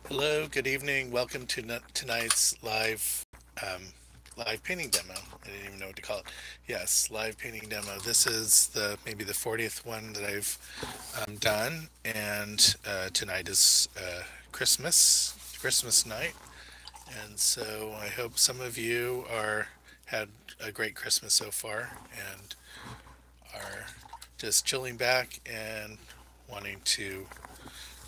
Hello, good evening. Welcome to tonight's live painting demo. I didn't even know what to call it. Yes, live painting demo. This is the maybe the 40th one that I've done, and tonight is Christmas night, and so I hope some of you are had a great Christmas so far and are just chilling back and wanting to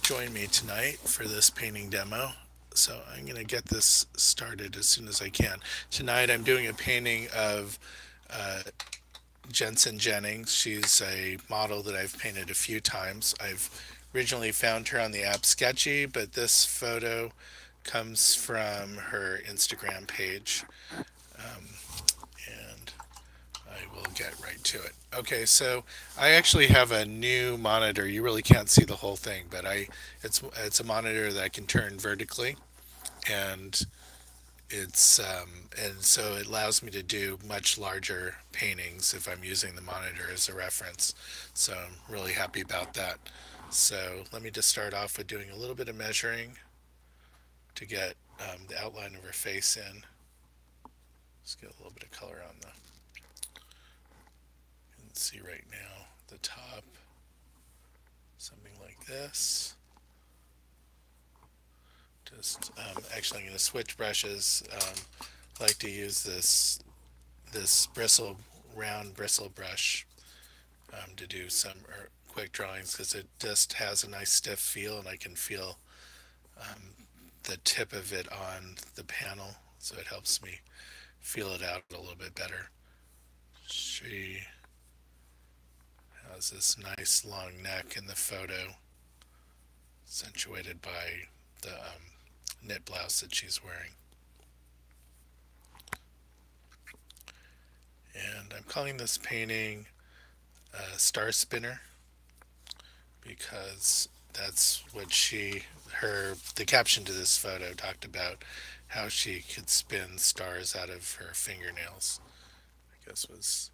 join me tonight for this painting demo. So I'm going to get this started as soon as I can. Tonight I'm doing a painting of uh, Jensen Jennings. She's a model that I've painted a few times. I've originally found her on the app Sketchy, but this photo comes from her Instagram page. Um, and I will get right to it. Okay, so I actually have a new monitor. You really can't see the whole thing, but it's a monitor that I can turn vertically, and and so it allows me to do much larger paintings if I'm using the monitor as a reference. So I'm really happy about that. So let me just start off with doing a little bit of measuring to get the outline of her face in. Let's get a little bit of color on the. You can see right now the top, something like this. Just actually, I'm going to switch brushes. I like to use this round bristle brush to do some quick drawings because it just has a nice stiff feel, and I can feel the tip of it on the panel, so it helps me feel it out a little bit better. She has this nice long neck in the photo, accentuated by the knit blouse that she's wearing. And I'm calling this painting Star Spinner because that's what the caption to this photo talked about how she could spin stars out of her fingernails. I guess was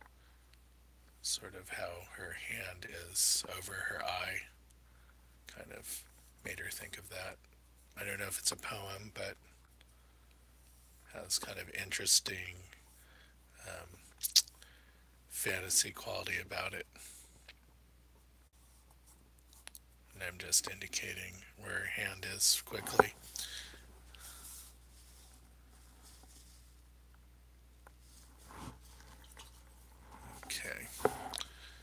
sort of how her hand is over her eye, kind of made her think of that. I don't know if it's a poem, but has kind of interesting um, fantasy quality about it. And I'm just indicating where her hand is quickly. Okay.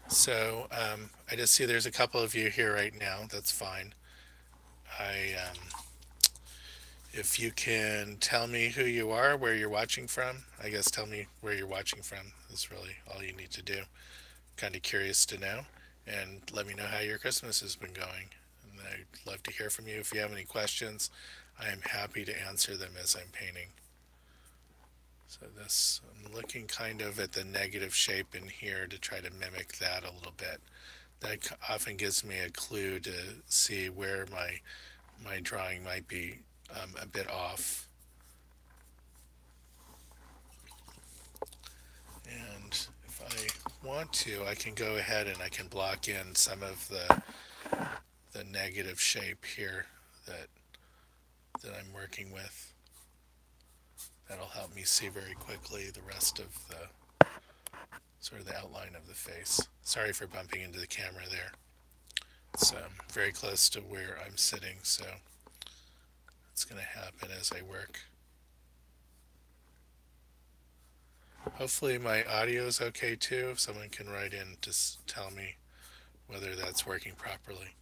So I just see there's a couple of you here right now. That's fine. I If you can tell me who you are, where you're watching from, I guess tell me where you're watching from is really all you need to do. Kind of curious to know, and let me know how your Christmas has been going. And I'd love to hear from you. If you have any questions, I am happy to answer them as I'm painting. So I'm looking kind of at the negative shape in here to try to mimic that a little bit. That often gives me a clue to see where my drawing might be a bit off. And if I want to, I can go ahead and I can block in some of the negative shape here that I'm working with. That'll help me see very quickly the rest of the sort of the outline of the face. Sorry for bumping into the camera there. It's very close to where I'm sitting, so it's going to happen as I work. Hopefully my audio is okay too. If someone can write in to tell me whether that's working properly.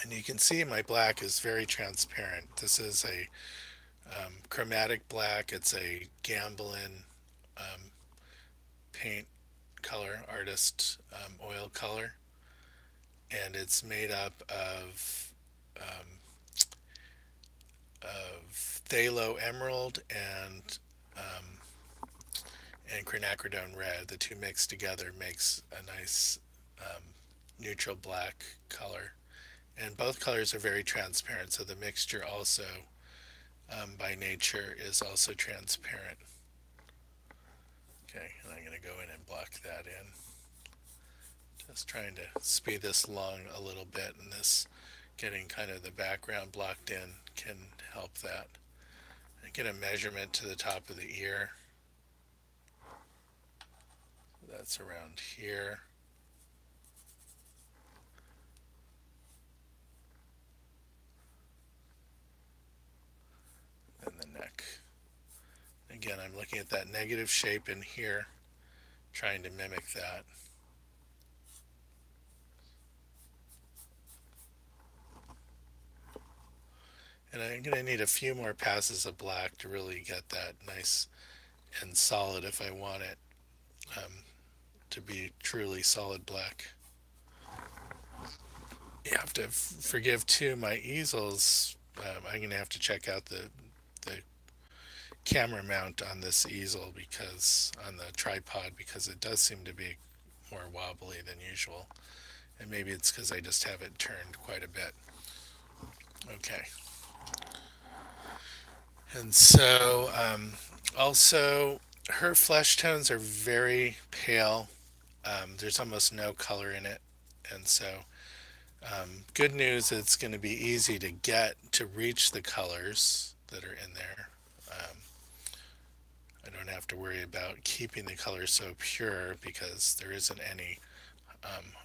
And you can see my black is very transparent. This is a chromatic black. It's a Gamblin um, paint color, artist oil color. And it's made up of phthalo emerald and quinacridone red. The two mixed together makes a nice neutral black color. And both colors are very transparent, so the mixture also, by nature, is also transparent. Okay, and I'm going to go in and block that in. Just trying to speed this along a little bit, and this getting kind of the background blocked in can help that. I get a measurement to the top of the ear. That's around here. And the neck. Again, I'm looking at that negative shape in here, trying to mimic that. And I'm going to need a few more passes of black to really get that nice and solid if I want it to be truly solid black. You have to forgive too, my easels, I'm going to have to check out the camera mount on this easel, because on the tripod, because it does seem to be more wobbly than usual, and maybe it's because I just have it turned quite a bit. Okay. And so also her flesh tones are very pale. There's almost no color in it, and so good news, it's going to be easy to get to reach the colors that are in there. I don't have to worry about keeping the colors so pure, because there isn't any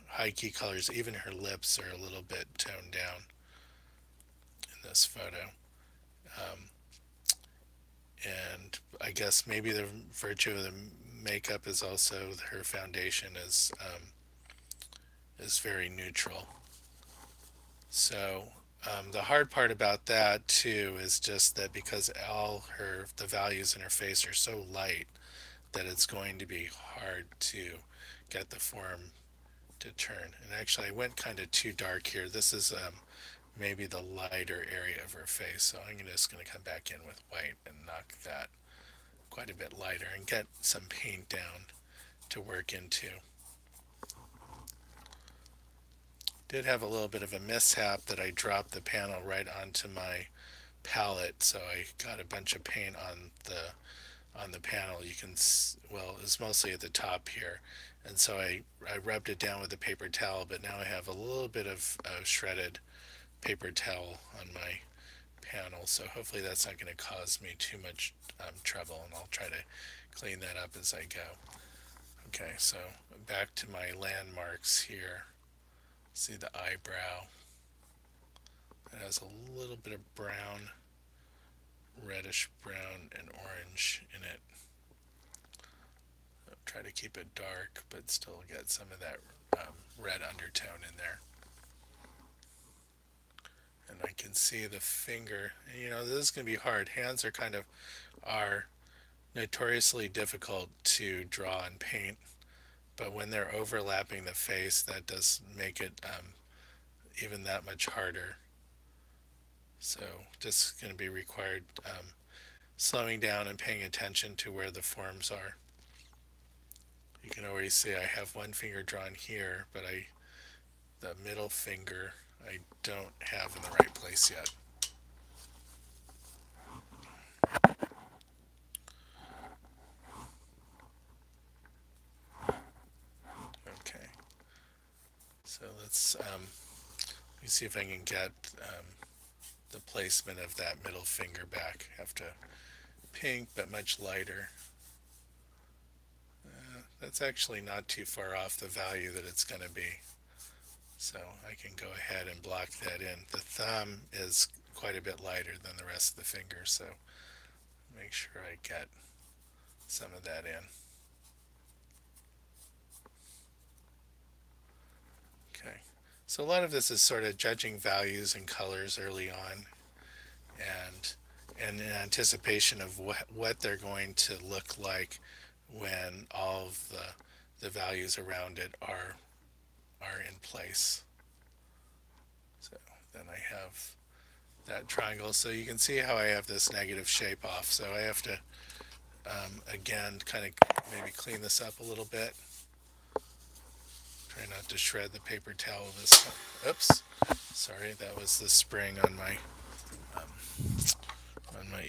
high key colors. Even her lips are a little bit toned down in this photo. And I guess maybe the virtue of the makeup is also her foundation is very neutral. So the hard part about that too is just that because the values in her face are so light, that it's going to be hard to get the form to turn. And actually I went kind of too dark here. This is maybe the lighter area of her face, so I'm just going to come back in with white and knock that quite a bit lighter and get some paint down to work into. Did have a little bit of a mishap that I dropped the panel right onto my palette, so I got a bunch of paint on the panel. You can, well, it's mostly at the top here, and so I rubbed it down with a paper towel, but now I have a little bit of shredded paper towel on my panel, so hopefully that's not going to cause me too much trouble, and I'll try to clean that up as I go. Okay, so back to my landmarks here. See the eyebrow. It has a little bit of brown, reddish brown and orange in it. I'll try to keep it dark, but still get some of that red undertone in there. And I can see the finger. You know, this is going to be hard. Hands are notoriously difficult to draw and paint, but when they're overlapping the face, that does make it even that much harder. So just going to be required slowing down and paying attention to where the forms are. You can already see I have one finger drawn here, but the middle finger I don't have in the right place yet. Okay, so let me see if I can get the placement of that middle finger back. Have to pink, but much lighter. That's actually not too far off the value that it's going to be. So I can go ahead and block that in. The thumb is quite a bit lighter than the rest of the fingers, so make sure I get some of that in. Okay, so a lot of this is sort of judging values and colors early on, and in anticipation of what they're going to look like when all of the values around it are in place. So then I have that triangle, so you can see how I have this negative shape off. So I have to again kind of maybe clean this up a little bit. Try not to shred the paper towel this time. Oops, sorry, that was the spring on my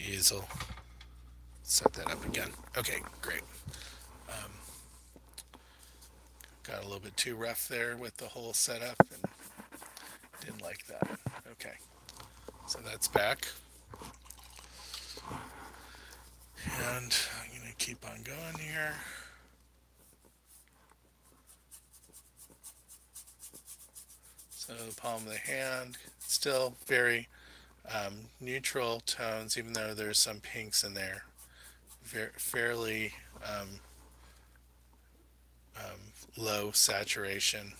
easel. Set that up again. Okay, great. Got a little bit too rough there with the whole setup, and Didn't like that. Okay, so that's back. And I'm going to keep on going here. So the palm of the hand, still very neutral tones, even though there's some pinks in there. Fairly low saturation.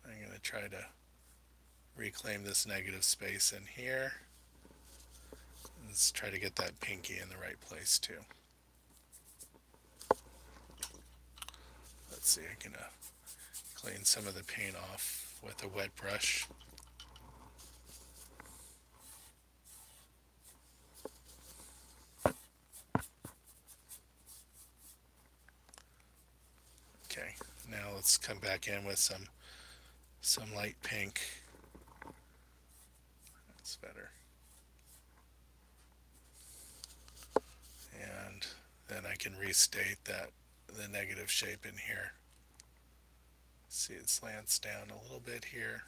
I'm going to try to reclaim this negative space in here. Let's try to get that pinky in the right place too. Let's see, I'm going to clean some of the paint off with a wet brush. Okay, now let's come back in with some light pink. That's better. And then I can restate that the negative shape in here. See, it slants down a little bit here.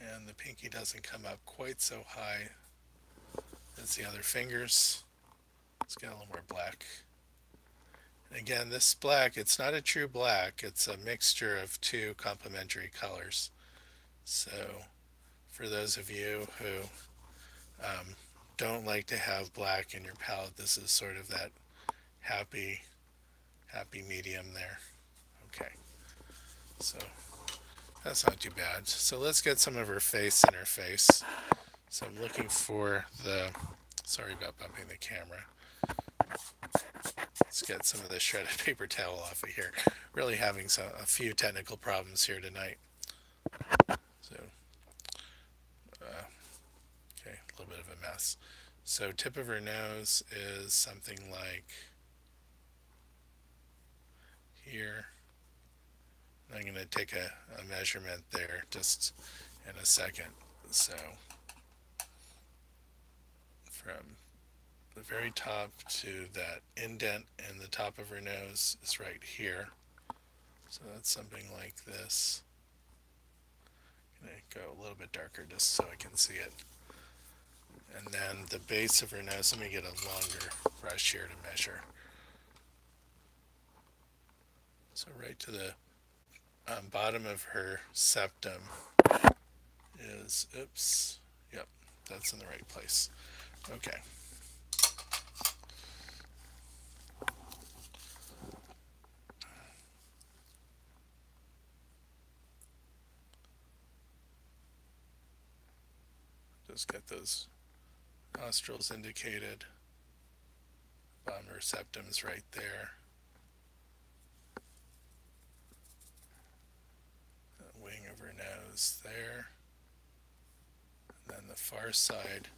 And the pinky doesn't come up quite so high as the other fingers. Let's get a little more black. And again, this black, it's not a true black. It's a mixture of two complementary colors. So for those of you who don't like to have black in your palette, this is sort of that happy medium there. Okay, so that's not too bad. So let's get some of her face in her face. So I'm looking for the, sorry about bumping the camera. Let's get some of the shredded paper towel off of here. Really having a few technical problems here tonight. So, okay, a little bit of a mess. So tip of her nose is something like here. I'm going to take a measurement there just in a second. So from the very top to that indent in the top of her nose is right here. So that's something like this. I'm going to go a little bit darker just so I can see it. And then the base of her nose, let me get a longer brush here to measure. So right to the bottom of her septum is, oops, yep, that's in the right place. Okay. Just get those nostrils indicated. Bottom of her septum's right there. The wing of her nose there. And then the far side.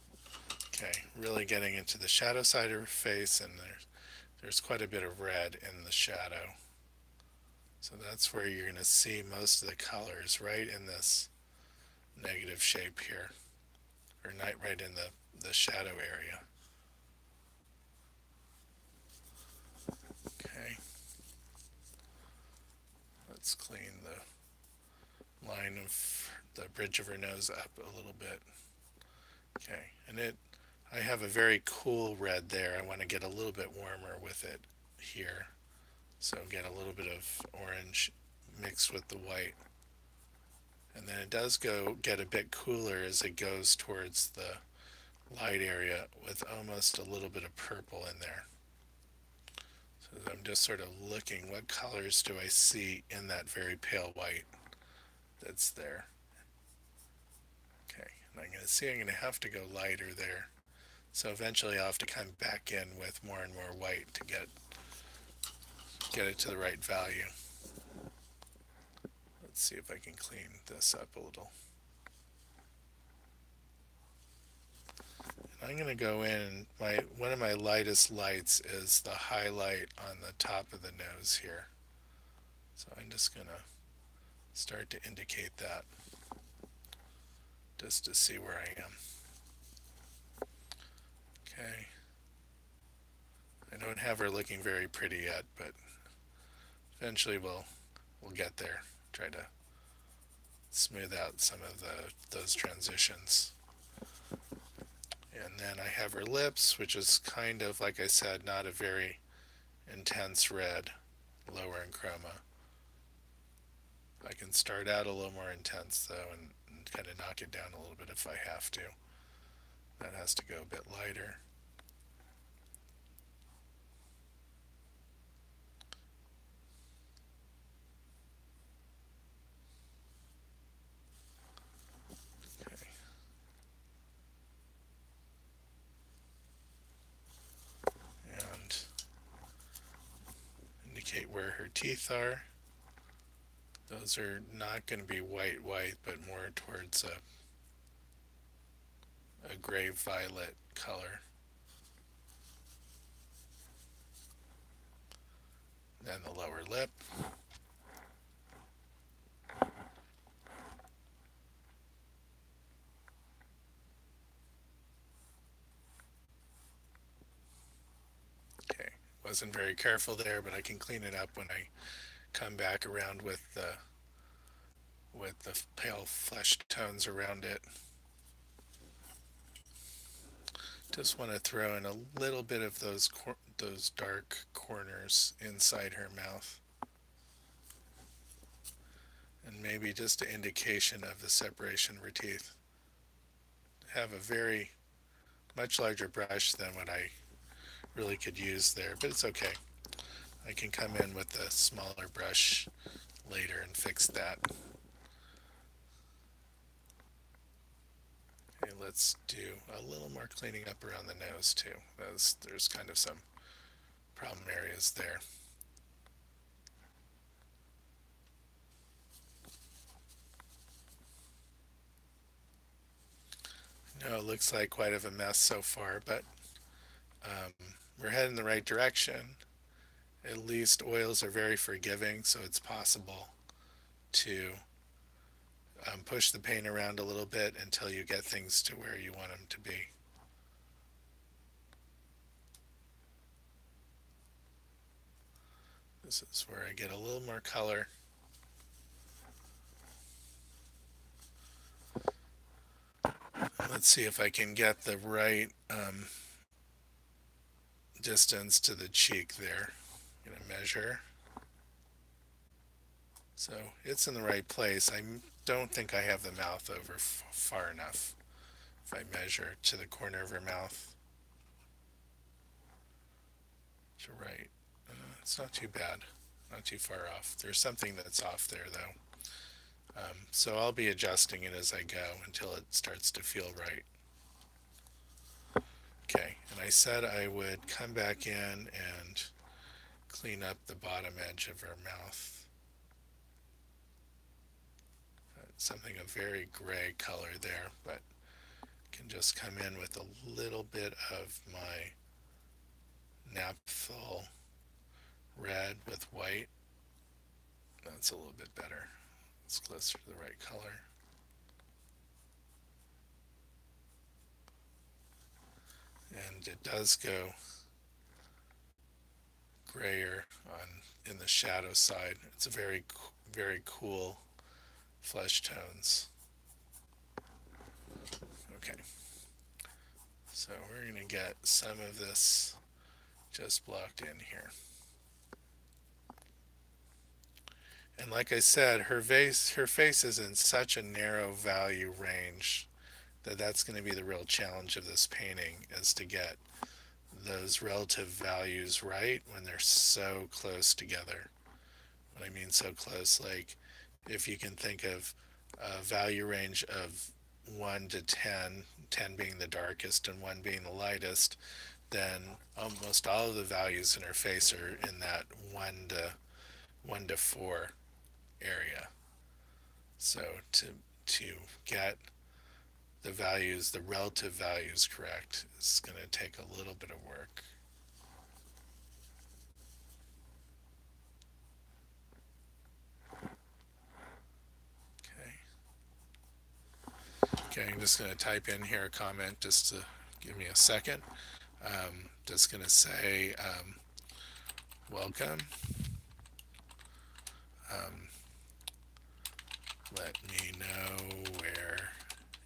Okay, really getting into the shadow side of her face, and there's quite a bit of red in the shadow. So that's where you're going to see most of the colors, right in this negative shape here, or right in the shadow area. Okay, let's clean the line of the bridge of her nose up a little bit. Okay, and I have a very cool red there. I want to get a little bit warmer with it here. So get a little bit of orange mixed with the white. And then it does get a bit cooler as it goes towards the light area with almost a little bit of purple in there. So I'm just sort of looking, what colors do I see in that very pale white that's there? Okay, and I'm going to have to go lighter there. So eventually I'll have to come back in with more and more white to get it to the right value. Let's see if I can clean this up a little. And I'm going to go in, one of my lightest lights is the highlight on the top of the nose here. So I'm just going to start to indicate that just to see where I am. Okay. I don't have her looking very pretty yet, but eventually we'll get there. try to smooth out some of those transitions. And then I have her lips, which is kind of, like I said, not a very intense red, lower in chroma. I can start out a little more intense though, and kind of knock it down a little bit if I have to. That has to go a bit lighter. Okay. And indicate where her teeth are. Those are not going to be white, but more towards a gray violet color. Then the lower lip. Okay, wasn't very careful there, but I can clean it up when I come back around with the pale flesh tones around it. Just want to throw in a little bit of those dark corners inside her mouth, and maybe just an indication of the separation of her teeth. Have a very much larger brush than what I really could use there, but it's okay. I can come in with a smaller brush later and fix that. Okay, let's do a little more cleaning up around the nose too. There's kind of some problem areas there. No, it looks like quite of a mess so far, but we're heading in the right direction. At least oils are very forgiving, so it's possible to push the paint around a little bit until you get things to where you want them to be. This is where I get a little more color. Let's see if I can get the right distance to the cheek there. I'm going to measure. So it's in the right place. I don't think I have the mouth over far enough. If I measure to the corner of her mouth. To right. It's not too bad. Not too far off. There's something that's off there though. So I'll be adjusting it as I go until it starts to feel right. Okay, and I said I would come back in and clean up the bottom edge of her mouth. Something a very gray color there, but can just come in with a little bit of my naphthalene red with white. That's a little bit better. It's closer to the right color. And it does go grayer in the shadow side. It's a very cool flesh tones. Okay, so we're going to get some of this just blocked in here. And like I said, her face is in such a narrow value range that that's going to be the real challenge of this painting, is to get those relative values right when they're so close together. What I mean so close, like if you can think of a value range of 1 to 10, 10 being the darkest and 1 being the lightest, then almost all of the values in her face are in that 1 to 4 area. So to get the values, the relative values correct, is going to take a little bit of work. Okay, I'm just going to type in here a comment just to give me a second. Just going to say welcome. let me know where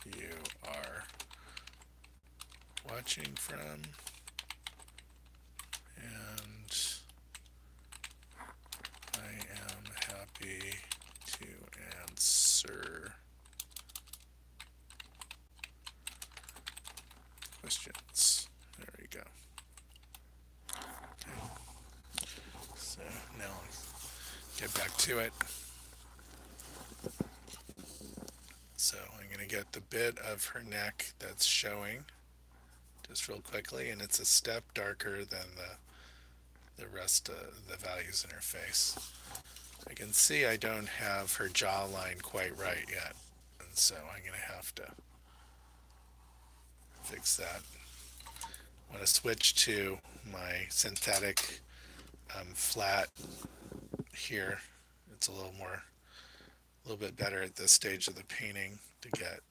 you are watching from, and I am happy to answer questions. There we go. Okay. So now get back to it. So I'm going to get the bit of her neck that's showing just real quickly, and it's a step darker than the rest of the values in her face. I can see I don't have her jawline quite right yet, and so I'm going to have to fix that. I want to switch to my synthetic flat here. It's a little bit better at this stage of the painting to get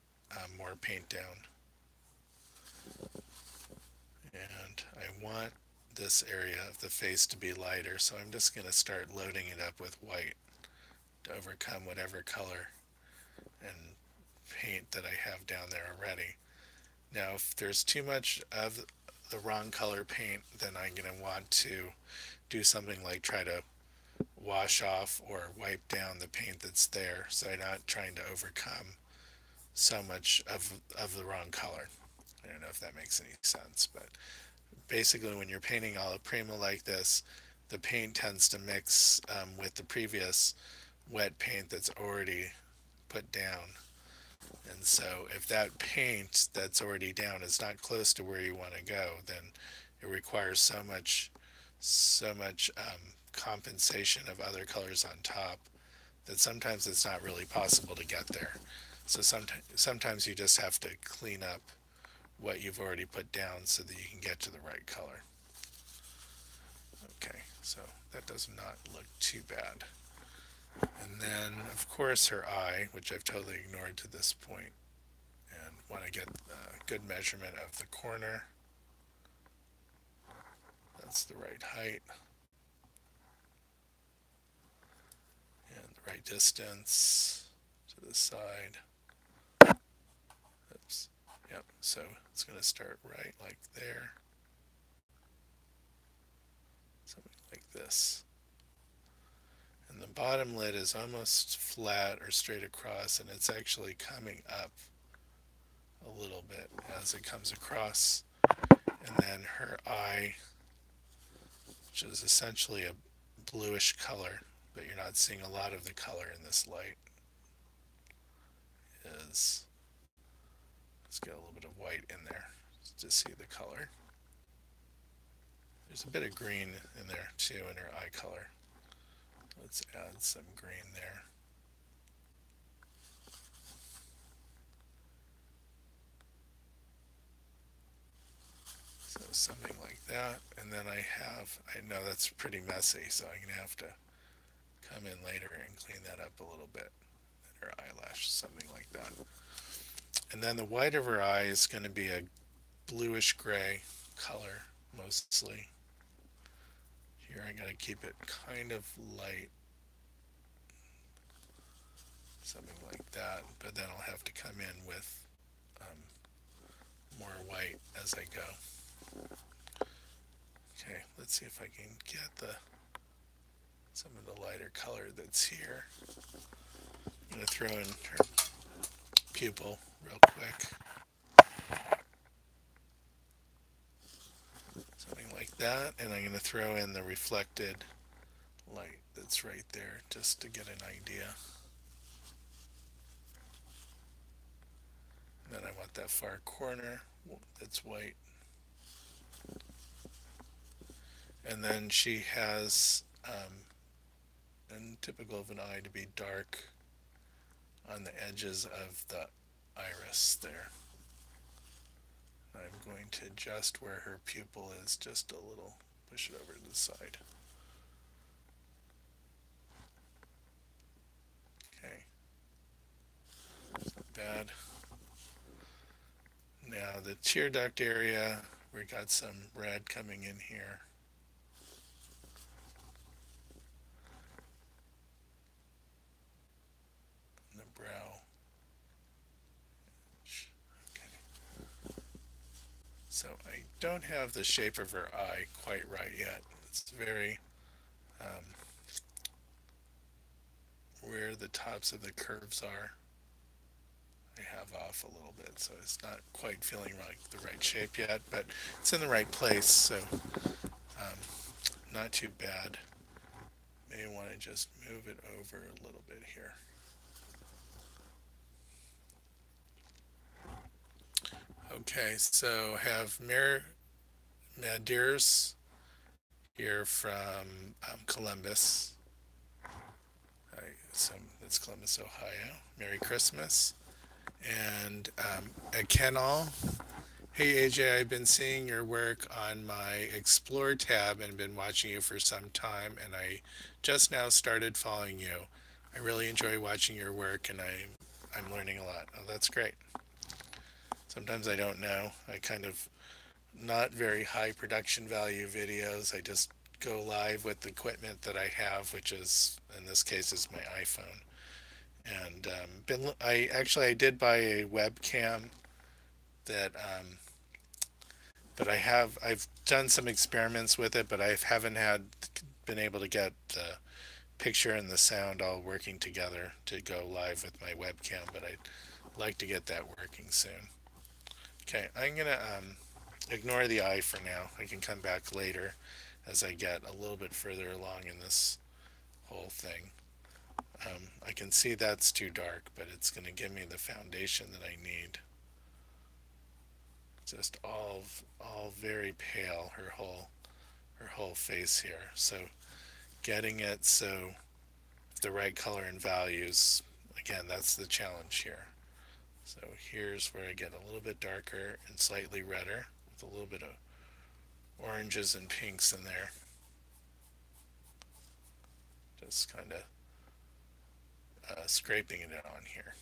more paint down. And I want this area of the face to be lighter, so I'm just going to start loading it up with white to overcome whatever color and paint that I have down there already. Now, if there's too much of the wrong color paint, then I'm going to want to do something like try to wash off or wipe down the paint that's there, so I'm not trying to overcome so much of the wrong color. I don't know if that makes any sense, but basically when you're painting alla prima like this, the paint tends to mix with the previous wet paint that's already put down. And so if that paint that's already down is not close to where you want to go, then it requires so much compensation of other colors on top that sometimes it's not really possible to get there. So sometimes you just have to clean up what you've already put down so that you can get to the right color. Okay, so that does not look too bad. And then, of course, her eye, which I've totally ignored to this point, and want to get a good measurement of the corner. That's the right height. And the right distance to the side. Oops. Yep, so it's going to start right like there. Something like this. And the bottom lid is almost flat or straight across, and it's actually coming up a little bit as it comes across. And then her eye, which is essentially a bluish color, but you're not seeing a lot of the color in this light, is, let's get a little bit of white in there to see the color. There's a bit of green in there too in her eye color. Let's add some green there. So something like that. And then I know that's pretty messy, so I'm going to have to come in later and clean that up a little bit. And her eyelash, something like that. And then the white of her eye is going to be a bluish gray color mostly. Here I got to keep it kind of light. Something like that, but then I'll have to come in with more white as I go. Okay, let's see if I can get some of the lighter color that's here. I'm going to throw in her pupil real quick. Something like that, and I'm going to throw in the reflected light that's right there just to get an idea. And then I want that far corner that's white. And then she has, and typical of an eye, to be dark on the edges of the iris there. I'm going to adjust where her pupil is just a little, push it over to the side. Okay, not bad. Now the tear duct area, we got some red coming in here. And the So I don't have the shape of her eye quite right yet. It's very where the tops of the curves are. I have off a little bit, so it's not quite feeling like the right shape yet, but it's in the right place, so not too bad. May want to just move it over a little bit here. Okay, so have Madeiras here from Columbus. So that's Columbus, Ohio. Merry Christmas. And at Kenall. Hey AJ, I've been seeing your work on my Explore tab and been watching you for some time, and I just now started following you. I really enjoy watching your work, and I'm learning a lot. Oh, that's great. Sometimes I don't know. I kind of not very high production value videos. I just go live with the equipment that I have, which is in this case is my iPhone. And I did buy a webcam that but I've done some experiments with it, but I haven't been able to get the picture and the sound all working together to go live with my webcam, but I'd like to get that working soon. Okay, I'm gonna ignore the eye for now. I can come back later as I get a little bit further along in this whole thing. I can see that's too dark, but it's going to give me the foundation that I need. Just all very pale, her whole face here. So getting it so the right color and values, again, that's the challenge here. So here's where I get a little bit darker and slightly redder with a little bit of oranges and pinks in there. Just kind of scraping it on here.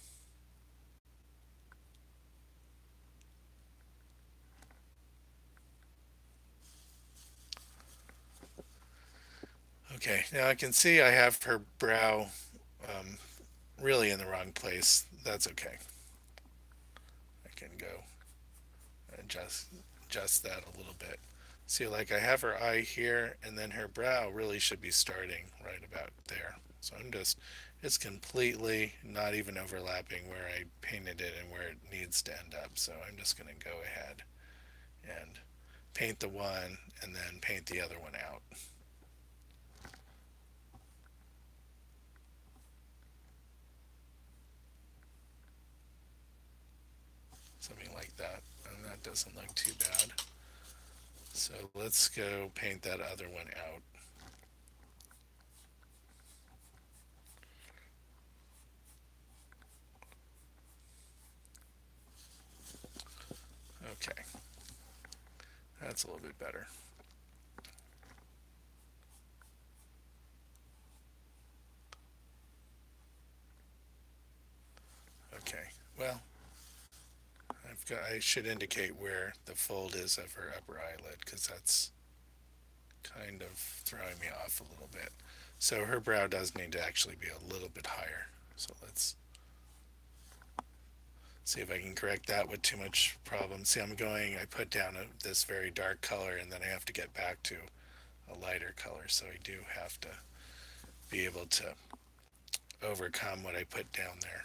Okay, now I can see I have her brow um, really in the wrong place. That's okay. I can go adjust that a little bit. See, like I have her eye here, and then her brow really should be starting right about there. So it's completely not even overlapping where I painted it and where it needs to end up. So I'm just going to go ahead and paint the one and then paint the other one out. Something like that, and that doesn't look too bad. So let's go paint that other one out. Okay, that's a little bit better. Okay, well, I should indicate where the fold is of her upper eyelid, because that's kind of throwing me off a little bit. So her brow does need to actually be a little bit higher. So let's see if I can correct that with too much problem. See, I put down this very dark color, and then I have to get back to a lighter color. So I do have to be able to overcome what I put down there.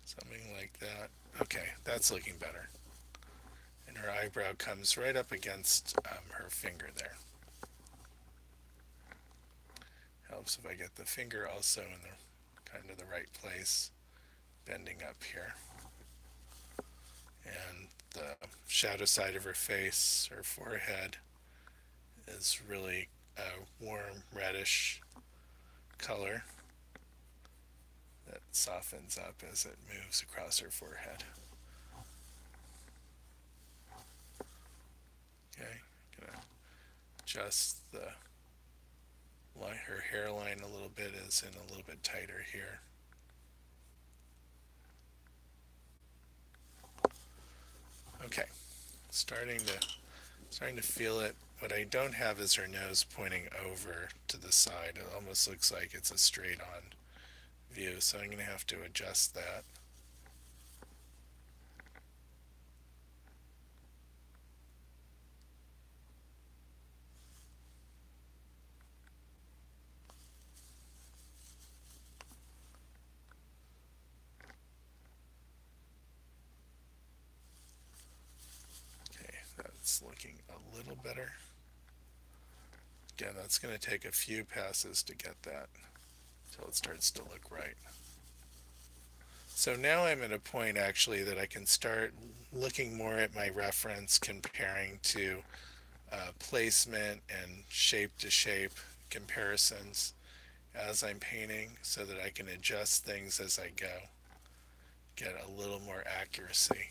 Something like that. Okay, that's looking better. And her eyebrow comes right up against her finger there. Helps if I get the finger also in the kind of the right place, bending up here. And the shadow side of her face, her forehead, is really a warm reddish color that softens up as it moves across her forehead. Okay, gonna adjust her hairline a little bit, is in a little bit tighter here. Okay, starting to feel it. What I don't have is her nose pointing over to the side. It almost looks like it's a straight on view, so I'm going to have to adjust that. looking a little better. Again, that's going to take a few passes to get that until it starts to look right. So now I'm at a point actually that I can start looking more at my reference, comparing to placement and shape to shape comparisons as I'm painting, so that I can adjust things as I go, get a little more accuracy.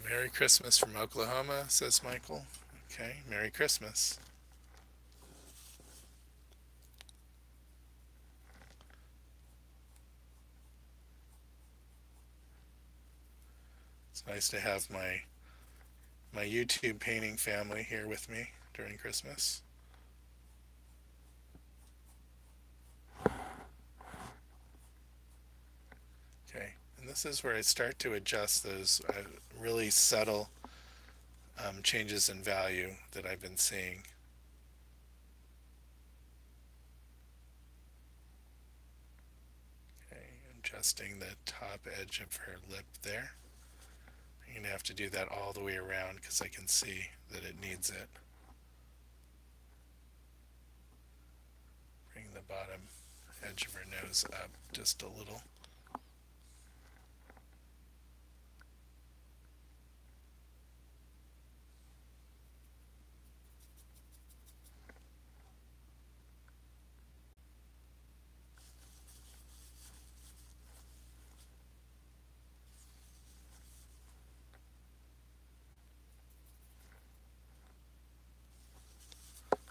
Merry Christmas from Oklahoma, says Michael. Okay, Merry Christmas. It's nice to have my YouTube painting family here with me during Christmas. Okay, and this is where I start to adjust those really subtle changes in value that I've been seeing. Okay, adjusting the top edge of her lip there. I'm going to have to do that all the way around because I can see that it needs it. Bring the bottom edge of her nose up just a little.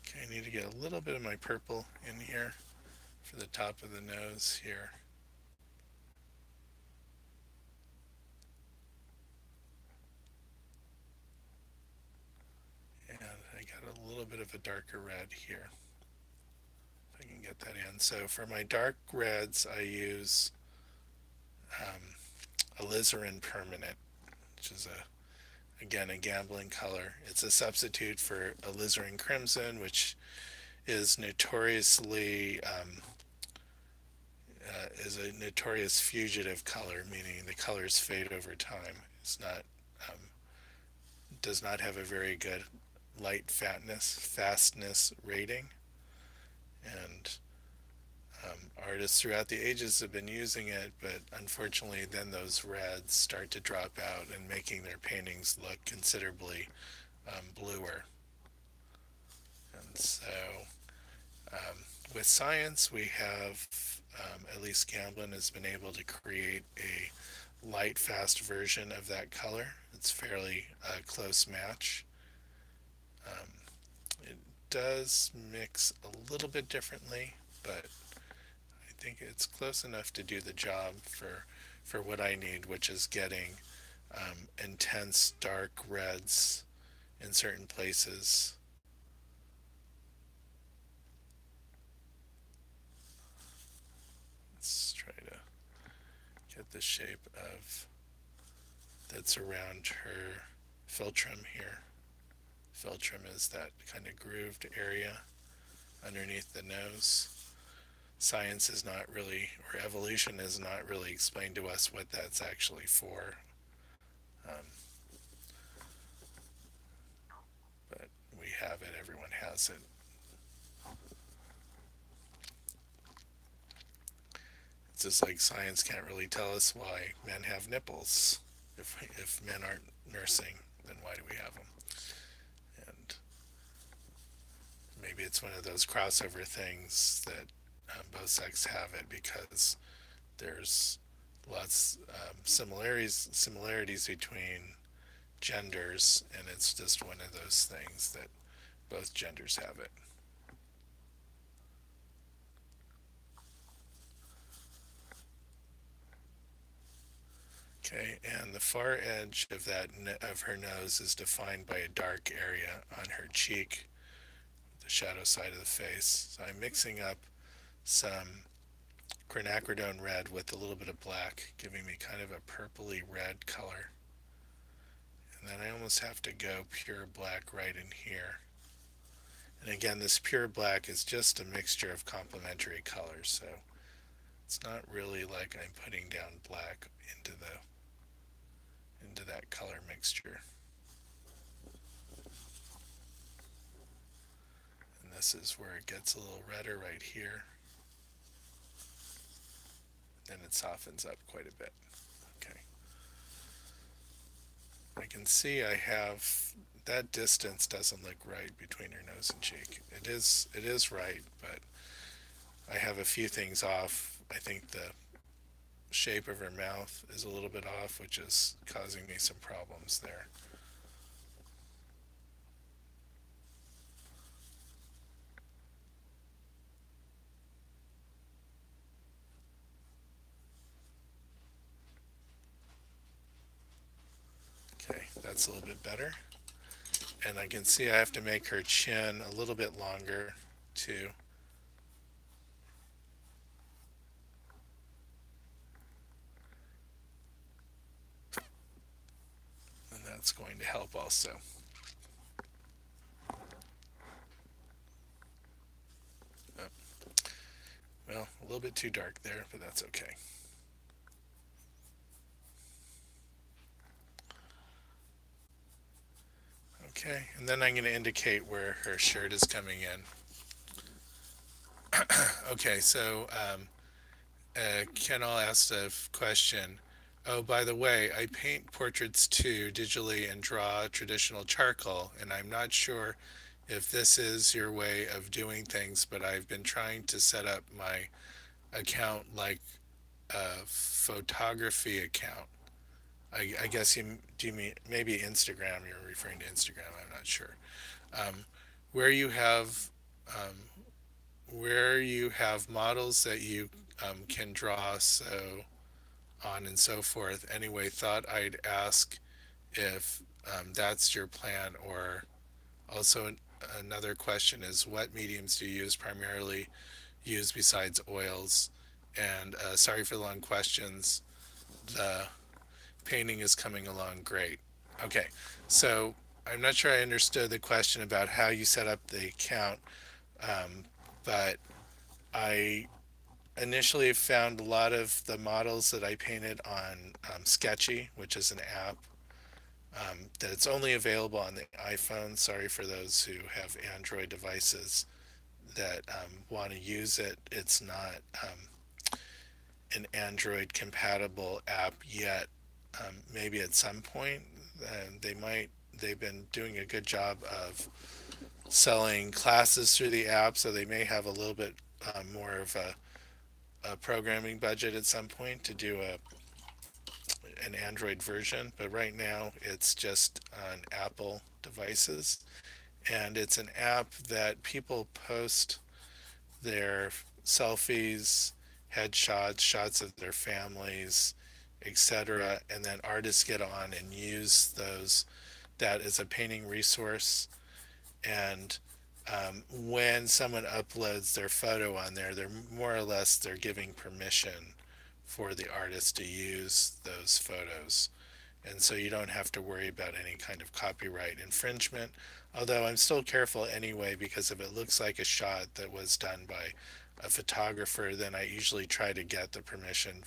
Okay, I need to get a little bit of my purple in here for the top of the nose here. And I got a little bit of a darker red here. If I can get that in. So for my dark reds, I use alizarin permanent, which is again a gambling color. It's a substitute for alizarin crimson, which is notoriously is a notorious fugitive color, meaning the colors fade over time. It's not does not have a very good light fastness rating, and artists throughout the ages have been using it, but unfortunately then those reds start to drop out and making their paintings look considerably bluer. And so with science, we have at least Gamblin has been able to create a light fast version of that color. It's fairly close match. It does mix a little bit differently, but I think it's close enough to do the job for what I need, which is getting intense dark reds in certain places. Let's try to get the shape of that's around her philtrum here. Philtrum is that kind of grooved area underneath the nose. Science is not really, or evolution has not really explained to us what that's actually for. But we have it, everyone has it. It's just like science can't really tell us why men have nipples. If men aren't nursing, then why do we have them? And maybe it's one of those crossover things that both sexes have it because there's lots similarities between genders, and it's just one of those things that both genders have it. Okay, and the far edge of that of her nose is defined by a dark area on her cheek, the shadow side of the face. So I'm mixing up some quinacridone red with a little bit of black, giving me kind of a purpley red color. And then I almost have to go pure black right in here. And again, this pure black is just a mixture of complementary colors, so it's not really like I'm putting down black into that color mixture. And this is where it gets a little redder right here. Then it softens up quite a bit. Okay. I can see I have that distance doesn't look right between your nose and cheek. It is right, but I have a few things off. I think the shape of her mouth is a little bit off, which is causing me some problems there. Okay, that's a little bit better. And I can see I have to make her chin a little bit longer too. And that's going to help also. Oh, well, a little bit too dark there, but that's okay. Okay, and then I'm going to indicate where her shirt is coming in. Okay, so Kendall asked a question. Oh, by the way, I paint portraits too digitally and draw traditional charcoal, and I'm not sure if this is your way of doing things, but I've been trying to set up my account like a photography account. I guess do you mean maybe Instagram? You're referring to Instagram. I'm not sure. Um, where you have um, where you have models that you can draw, so on and so forth. Anyway, thought I'd ask if that's your plan, or also another question is what mediums do you use primarily use besides oils? And sorry for the long questions. The painting is coming along great. Okay, so I'm not sure I understood the question about how you set up the account, but I initially found a lot of the models that I painted on Sketchy, which is an app that it's only available on the iPhone. Sorry for those who have Android devices that want to use it. It's not an Android compatible app yet. Maybe at some point they might. They've been doing a good job of selling classes through the app, so they may have a little bit more of a programming budget at some point to do an Android version. But right now it's just on Apple devices, and it's an app that people post their selfies, headshots, shots of their families, etc., and then artists get on and use those that as a painting resource. And when someone uploads their photo on there, they're more or less they're giving permission for the artist to use those photos, and so you don't have to worry about any kind of copyright infringement. Although I'm still careful anyway, because if it looks like a shot that was done by a photographer, then I usually try to get the permission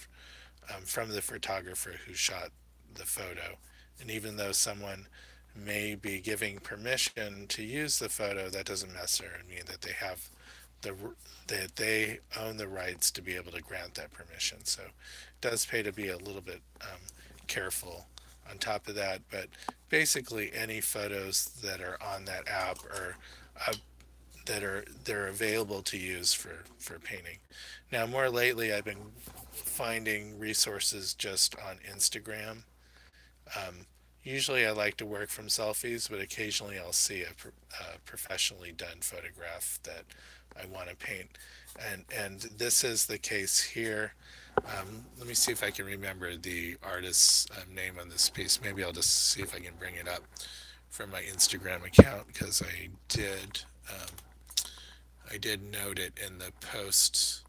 from the photographer who shot the photo. And even though someone may be giving permission to use the photo, that doesn't necessarily mean that they have the that they own the rights to be able to grant that permission. So it does pay to be a little bit careful on top of that. But basically, any photos that are on that app are they're available to use for painting. Now, more lately, I've been finding resources just on Instagram. Usually I like to work from selfies, but occasionally I'll see a professionally done photograph that I want to paint. And this is the case here. Let me see if I can remember the artist's name on this piece. Maybe I'll just see if I can bring it up from my Instagram account, because I did note it in the post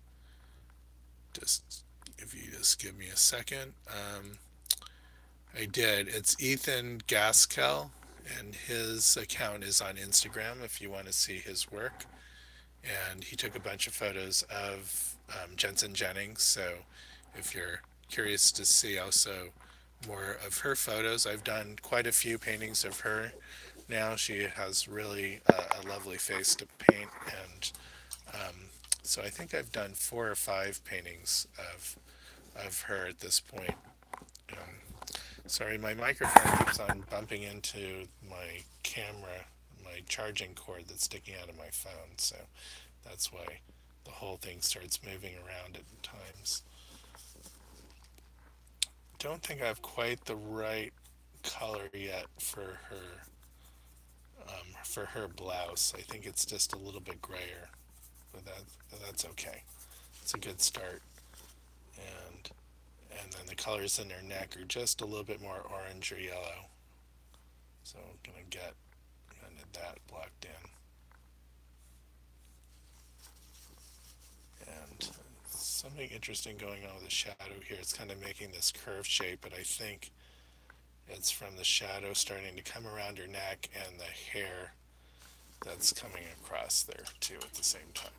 Just if you just give me a second. I did. It's Ethan Gaskell, and his account is on Instagram if you want to see his work. And he took a bunch of photos of Jensen Jennings. So if you're curious to see also more of her photos, I've done quite a few paintings of her now. She has really a lovely face to paint, and um, so I think I've done 4 or 5 paintings of her at this point. Sorry, my microphone keeps on bumping into my camera, my charging cord that's sticking out of my phone, so that's why the whole thing starts moving around at times. Don't think I have quite the right color yet for her blouse. I think it's just a little bit grayer, but that's okay. It's a good start. And and then the colors in her neck are just a little bit more orange or yellow. So I'm gonna get kind of that blocked in. And something interesting going on with the shadow here. It's kind of making this curved shape, but I think it's from the shadow starting to come around her neck and the hair that's coming across there too at the same time.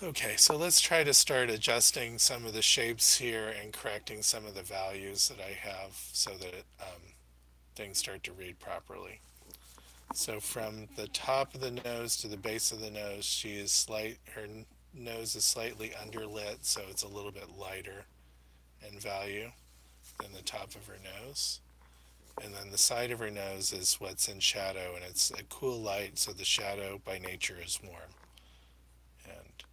Okay, so let's try to start adjusting some of the shapes here and correcting some of the values that I have so that things start to read properly. So from the top of the nose to the base of the nose, her nose is slightly underlit, so it's a little bit lighter in value than the top of her nose. And then the side of her nose is what's in shadow, and it's a cool light, so the shadow by nature is warm. And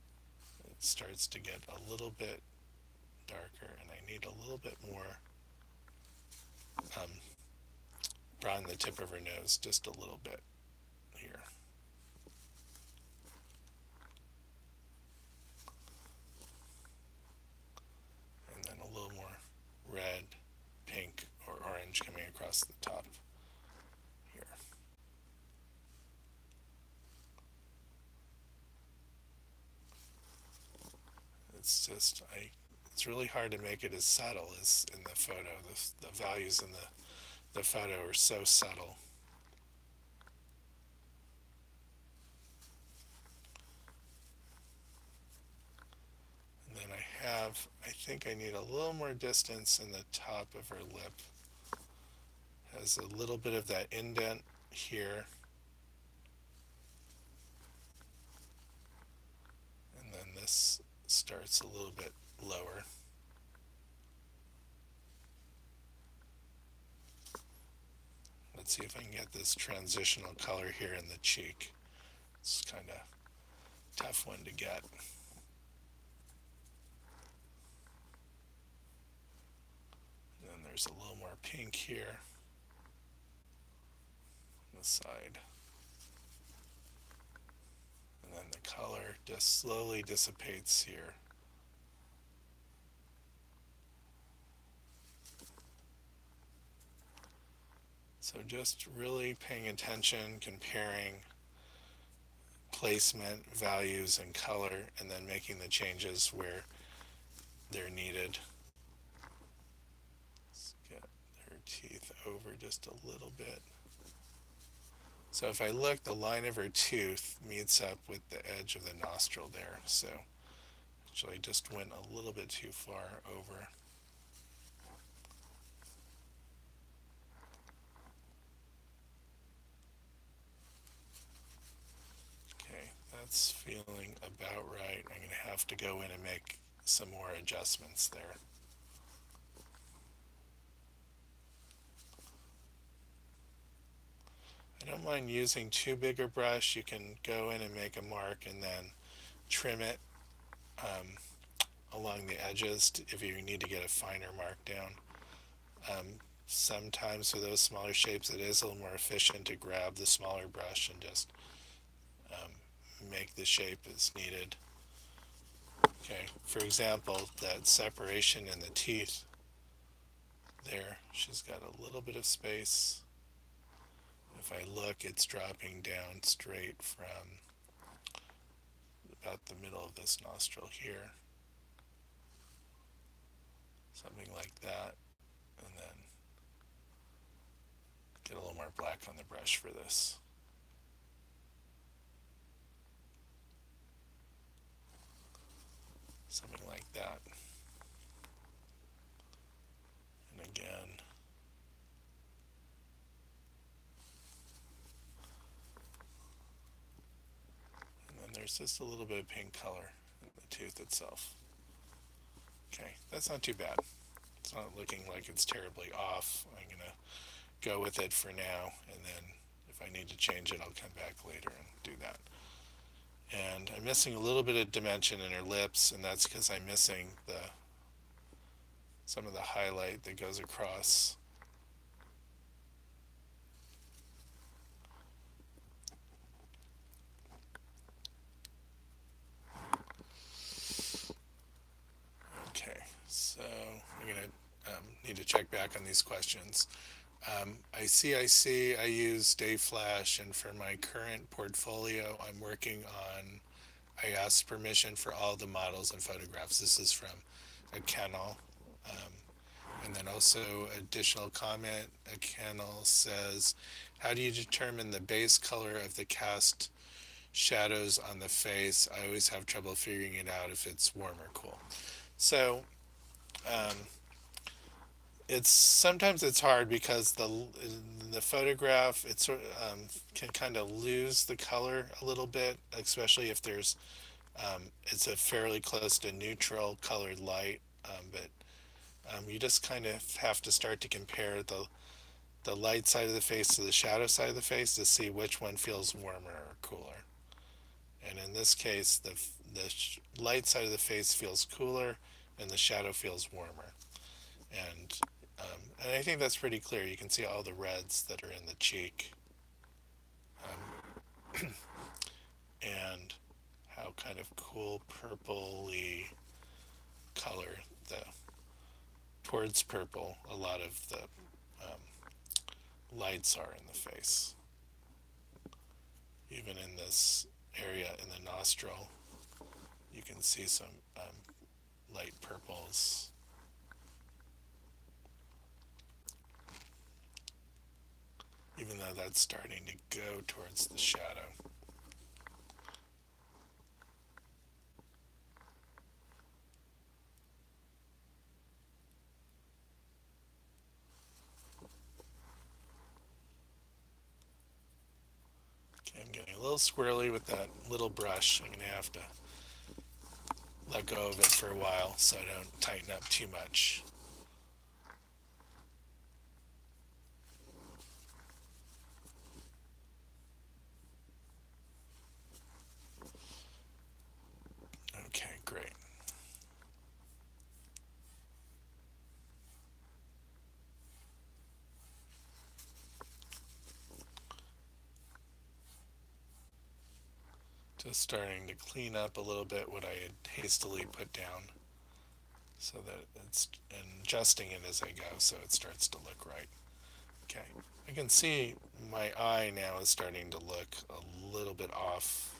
it starts to get a little bit darker, and I need a little bit more brown the tip of her nose, just a little bit here. And then a little more red, pink, or orange coming across the top here. It's really hard to make it as subtle as in the photo. The values in the photo are so subtle. And then I think I need a little more distance in the top of her lip. Has a little bit of that indent here. And then this starts a little bit lower. Let's see if I can get this transitional color here in the cheek. It's kind of tough one to get. And then there's a little more pink here on the side. And then the color just slowly dissipates here. So just really paying attention, comparing placement, values, and color, and then making the changes where they're needed. Let's get her teeth over just a little bit. So if I look, the line of her tooth meets up with the edge of the nostril there. So actually I just went a little bit too far over. Okay, that's feeling about right. I'm going to have to go in and make some more adjustments there. I don't mind using too big a brush. You can go in and make a mark and then trim it along the edges if you need to get a finer mark down. Sometimes for those smaller shapes it is a little more efficient to grab the smaller brush and just make the shape as needed. Okay, for example, that separation in the teeth there, she's got a little bit of space. If I look, it's dropping down straight from about the middle of this nostril here. Something like that. And then get a little more black on the brush for this. Something like that. And again. And then there's just a little bit of pink color in the tooth itself. Okay, that's not too bad. It's not looking like it's terribly off. I'm going to go with it for now, and then if I need to change it, I'll come back later and do that. And I'm missing a little bit of dimension in her lips, and that's because I'm missing some of the highlight that goes across. Okay, so I'm going to need to check back on these questions. I use Day Flash, and for my current portfolio, I'm working on, I asked permission for all the models and photographs. This is from a kennel. And then also additional comment, a kennel says, how do you determine the base color of the cast shadows on the face? I always have trouble figuring it out if it's warm or cool. So sometimes it's hard because the photograph can kind of lose the color a little bit, especially if there's it's a fairly close to neutral colored light, but you just kind of have to start to compare the light side of the face to the shadow side of the face to see which one feels warmer or cooler. And in this case, the light side of the face feels cooler and the shadow feels warmer. And I think that's pretty clear. You can see all the reds that are in the cheek. And how kind of cool purpley color towards purple a lot of the lights are in the face. Even in this area in the nostril, you can see some light purples. Even though that's starting to go towards the shadow. Okay, I'm getting a little squirrely with that little brush. I'm going to have to let go of it for a while so I don't tighten up too much. Okay, great. Just starting to clean up a little bit what I had hastily put down so that it's adjusting it as I go so it starts to look right. Okay, I can see my eye now is starting to look a little bit off,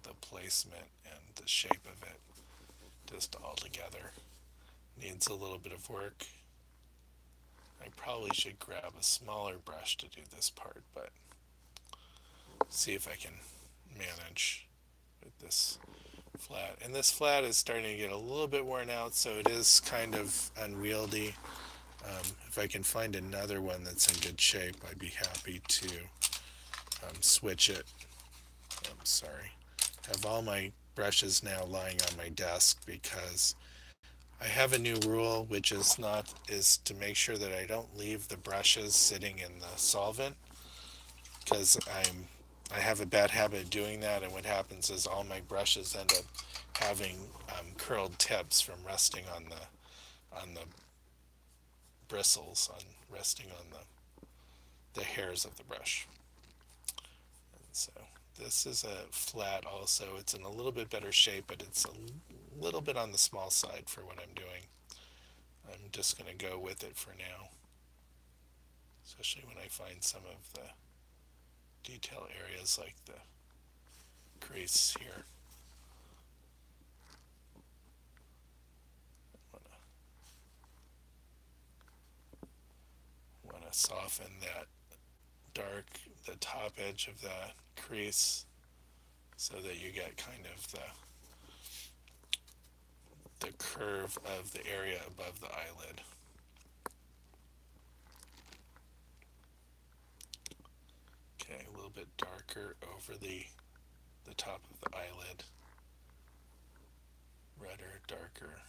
the placement and the shape of it just all together needs a little bit of work. I probably should grab a smaller brush to do this part, but see if I can manage with this flat. And this flat is starting to get a little bit worn out, so it is kind of unwieldy. If I can find another one that's in good shape, I'd be happy to switch it. I'm sorry. I have all my brushes now lying on my desk because I have a new rule, which is to make sure that I don't leave the brushes sitting in the solvent, because I have a bad habit of doing that, and what happens is all my brushes end up having curled tips from resting on the bristles, resting on the hairs of the brush. And so this is a flat also. It's in a little bit better shape, but it's a little bit on the small side for what I'm doing. I'm just going to go with it for now, especially when I find some of the detail areas like the crease here. soften that the top edge of the crease so that you get kind of the curve of the area above the eyelid. Okay, a little bit darker over the top of the eyelid. Redder, darker.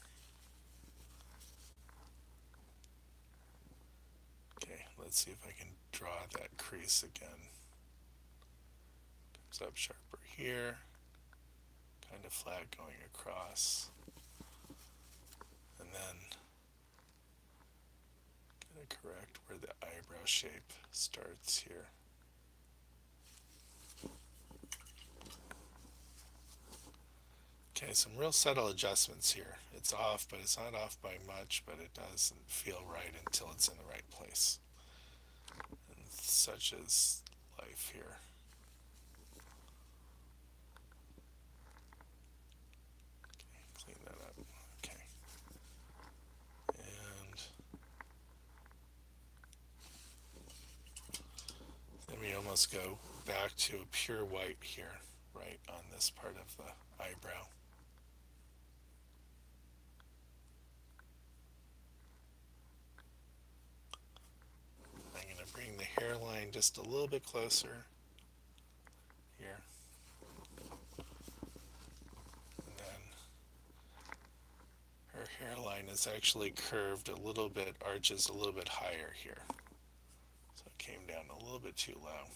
Okay, let's see if I can draw that crease again. Comes up sharper here, kind of flat going across, and then going to correct where the eyebrow shape starts here. Okay, some real subtle adjustments here. It's off, but it's not off by much, but it doesn't feel right until it's in the right place. And such is life here. Okay, clean that up. Okay. And then we almost go back to a pure white here, right on this part of the eyebrow. I'm going to bring the hairline just a little bit closer here. And then her hairline is actually curved a little bit, arches a little bit higher here. So it came down a little bit too low.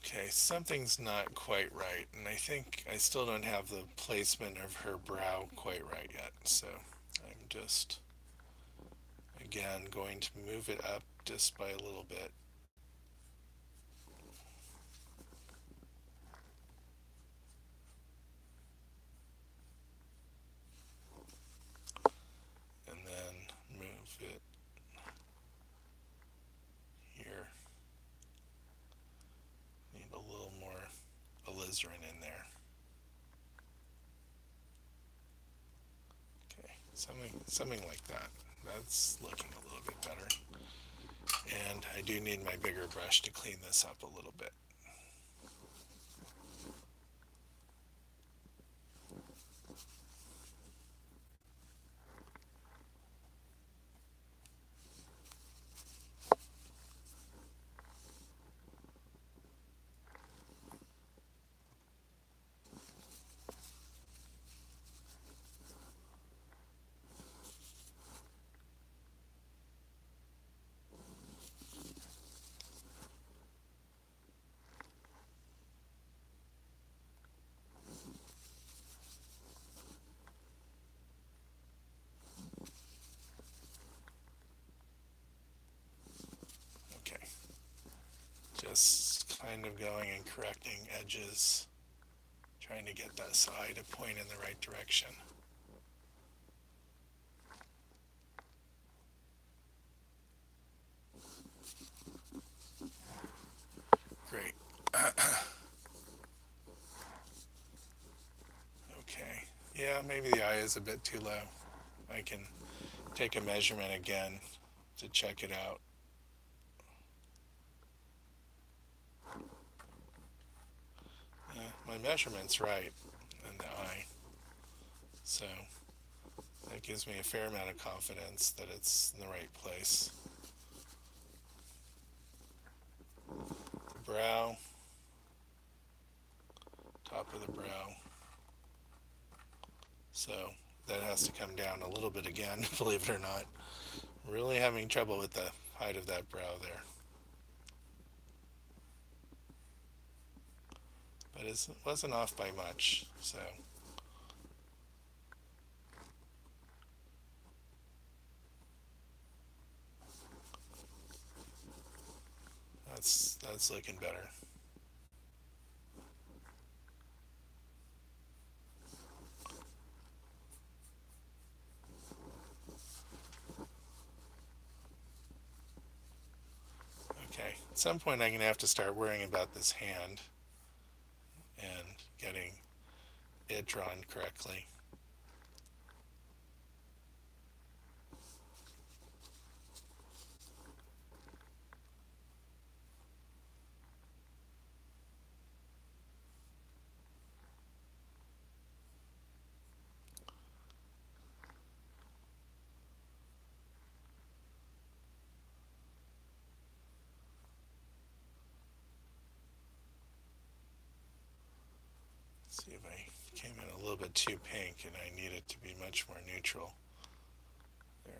Okay, something's not quite right, and I think I still don't have the placement of her brow quite right yet, so I'm just, again, going to move it up just by a little bit. And then move it here. Need a little more alizarin in there. Okay, something like that. That's looking a little bit better. And I do need my bigger brush to clean this up a little bit. Just kind of going and correcting edges, trying to get that side to point in the right direction. Great. Okay. Yeah, maybe the eye is a bit too low. I can take a measurement again to check it out. My measurement's right in the eye, so that gives me a fair amount of confidence that it's in the right place. The brow, top of the brow, so that has to come down a little bit again, believe it or not. Really having trouble with the height of that brow there. But it wasn't off by much, so that's looking better. Okay, at some point I'm going to have to start worrying about this hand and getting it drawn correctly. See if I came in a little bit too pink and I need it to be much more neutral. There.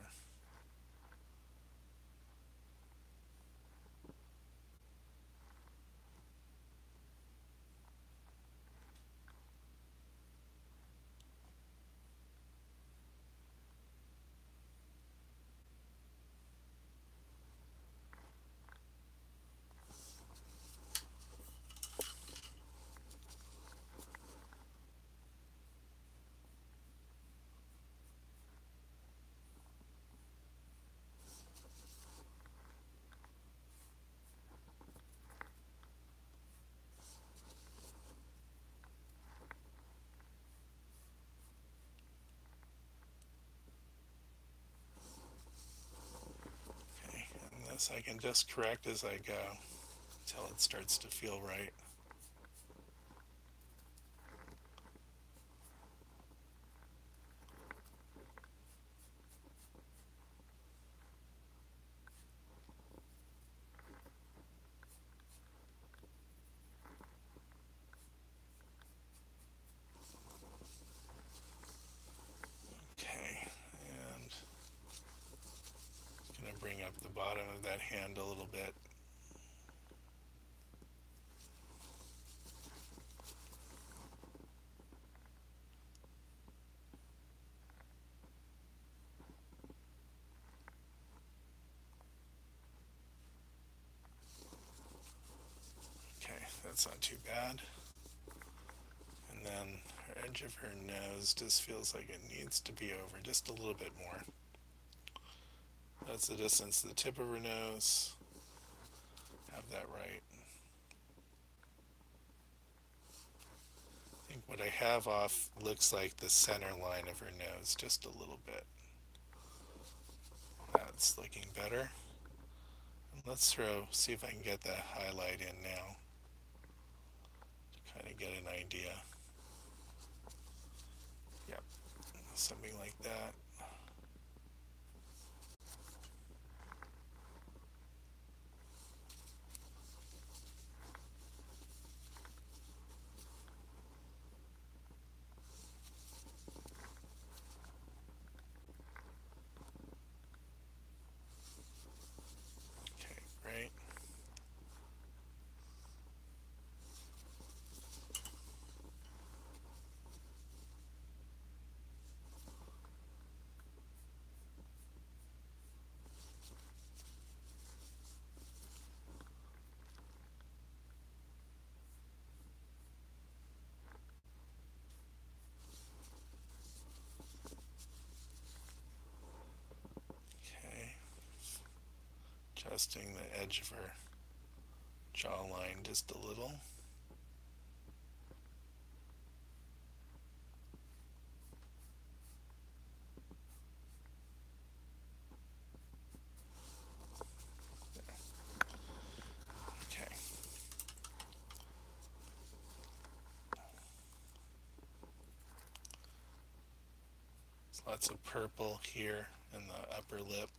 Okay, and this I can just correct as I go until it starts to feel right. Okay, and I'm going to bring up the bottom of that hand a little bit. Okay, that's not too bad. And then her edge of her nose just feels like it needs to be over just a little bit more. That's the distance to the tip of her nose. Have that right. I think what I have off looks like the center line of her nose, just a little bit. That's looking better. And let's see if I can get that highlight in now to kind of get an idea. Yep, something like that. Okay, great. Okay, adjusting the edge of her jawline just a little. Okay. There's lots of purple here in the upper lip.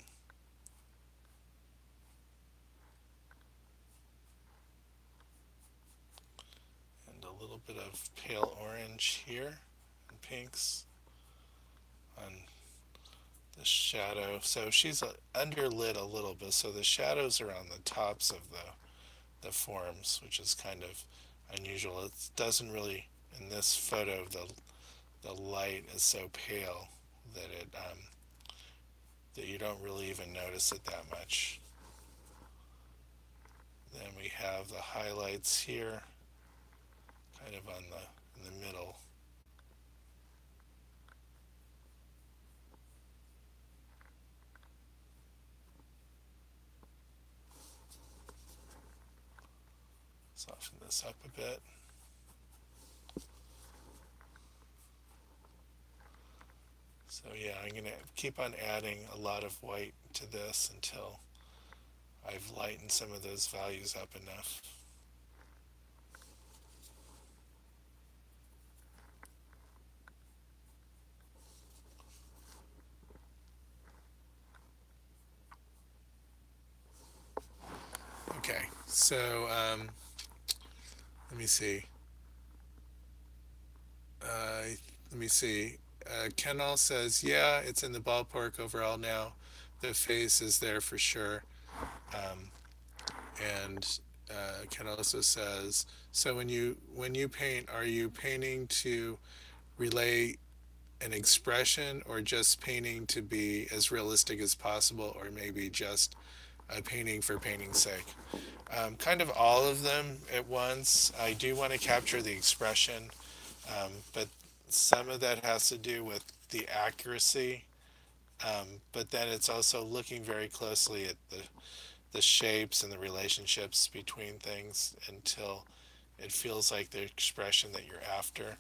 And a little bit of pale orange here and pinks on the shadow. So she's underlit a little bit, so the shadows are on the tops of the forms, which is kind of unusual. It doesn't really, in this photo, the light is so pale that that you don't really even notice it that much. Then we have the highlights here, kind of on in the middle. Soften this up a bit. So yeah, I'm going to keep on adding a lot of white to this until I've lightened some of those values up enough. Okay, so let me see. Let me see. Kendall says, yeah, it's in the ballpark overall now. The face is there for sure. Um, and Ken also says, so when you paint, are you painting to relay an expression or just painting to be as realistic as possible, or maybe just a painting for painting's sake? Kind of all of them at once. I do want to capture the expression, but some of that has to do with the accuracy. But then it's also looking very closely at the shapes and the relationships between things until it feels like the expression that you're after.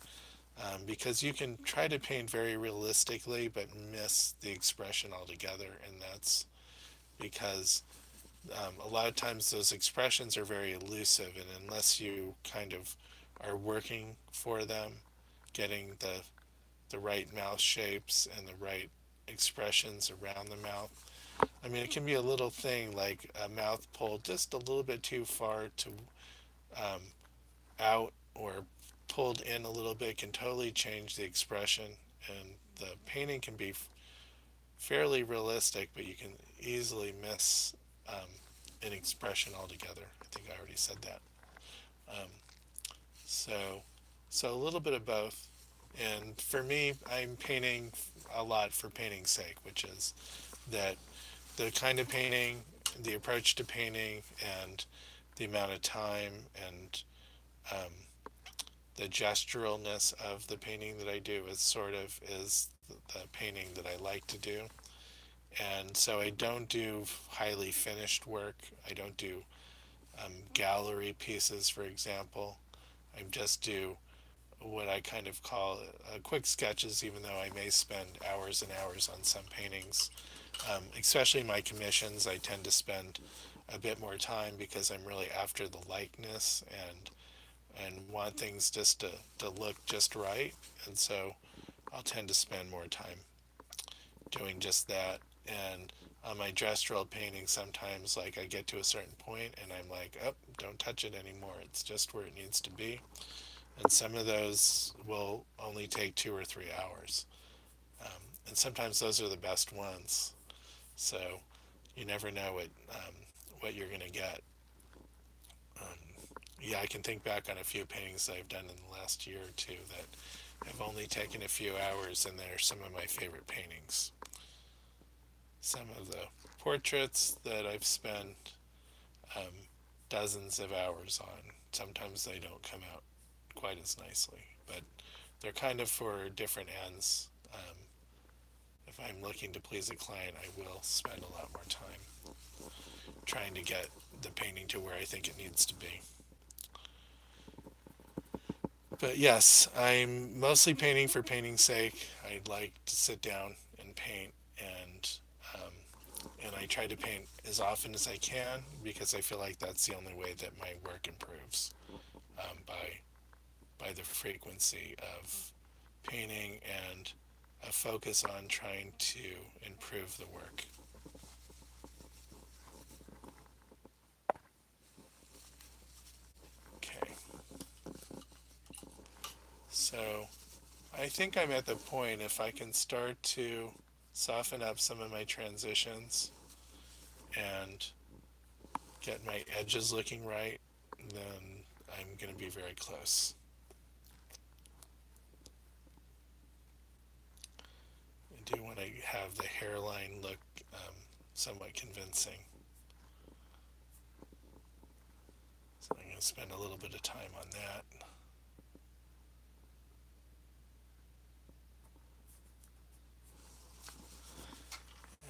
Because you can try to paint very realistically but miss the expression altogether, and that's because a lot of times those expressions are very elusive, and unless you kind of are working for them, getting the right mouth shapes and the right expressions around the mouth. I mean, it can be a little thing like a mouth pulled just a little bit too far to um, out, or pulled in a little bit, can totally change the expression. And the painting can be fairly realistic, but you can easily miss an expression altogether. I think I already said that. Um, so, so a little bit of both. And for me, I'm painting a lot for painting's sake, which is that the kind of painting, the approach to painting, and the amount of time and um, the gesturalness of the painting that I do is the painting that I like to do. And so I don't do highly finished work. I don't do gallery pieces, for example. I just do what I kind of call quick sketches, even though I may spend hours and hours on some paintings. Especially my commissions, I tend to spend a bit more time because I'm really after the likeness and want things just to look just right. And so I'll tend to spend more time doing just that. And on my gestural painting, sometimes like I get to a certain point and I'm like, oh, don't touch it anymore. It's just where it needs to be. And some of those will only take 2 or 3 hours. And sometimes those are the best ones. So you never know what you're going to get. Yeah, I can think back on a few paintings that I've done in the last year or two that have only taken a few hours, and they're some of my favorite paintings. Some of the portraits that I've spent um, dozens of hours on, sometimes they don't come out quite as nicely, but they're kind of for different ends. If I'm looking to please a client, I will spend a lot more time trying to get the painting to where I think it needs to be. But yes, I'm mostly painting for painting's sake. I'd like to sit down and paint, and um, and I try to paint as often as I can because I feel like that's the only way that my work improves, by the frequency of painting and a focus on trying to improve the work. Okay, so I think I'm at the point, if I can start to soften up some of my transitions and get my edges looking right, then I'm going to be very close. I do want to have the hairline look somewhat convincing. So I'm going to spend a little bit of time on that.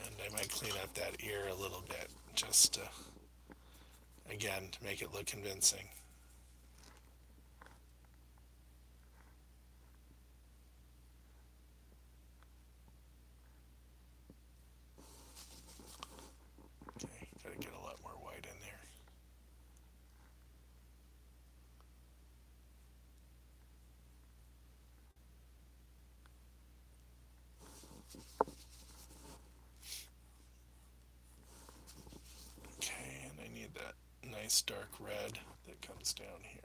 And I might clean up that ear a little bit, just to, again, to make it look convincing. Okay, gotta get a lot more white in there. Okay, and I need that nice dark red that comes down here.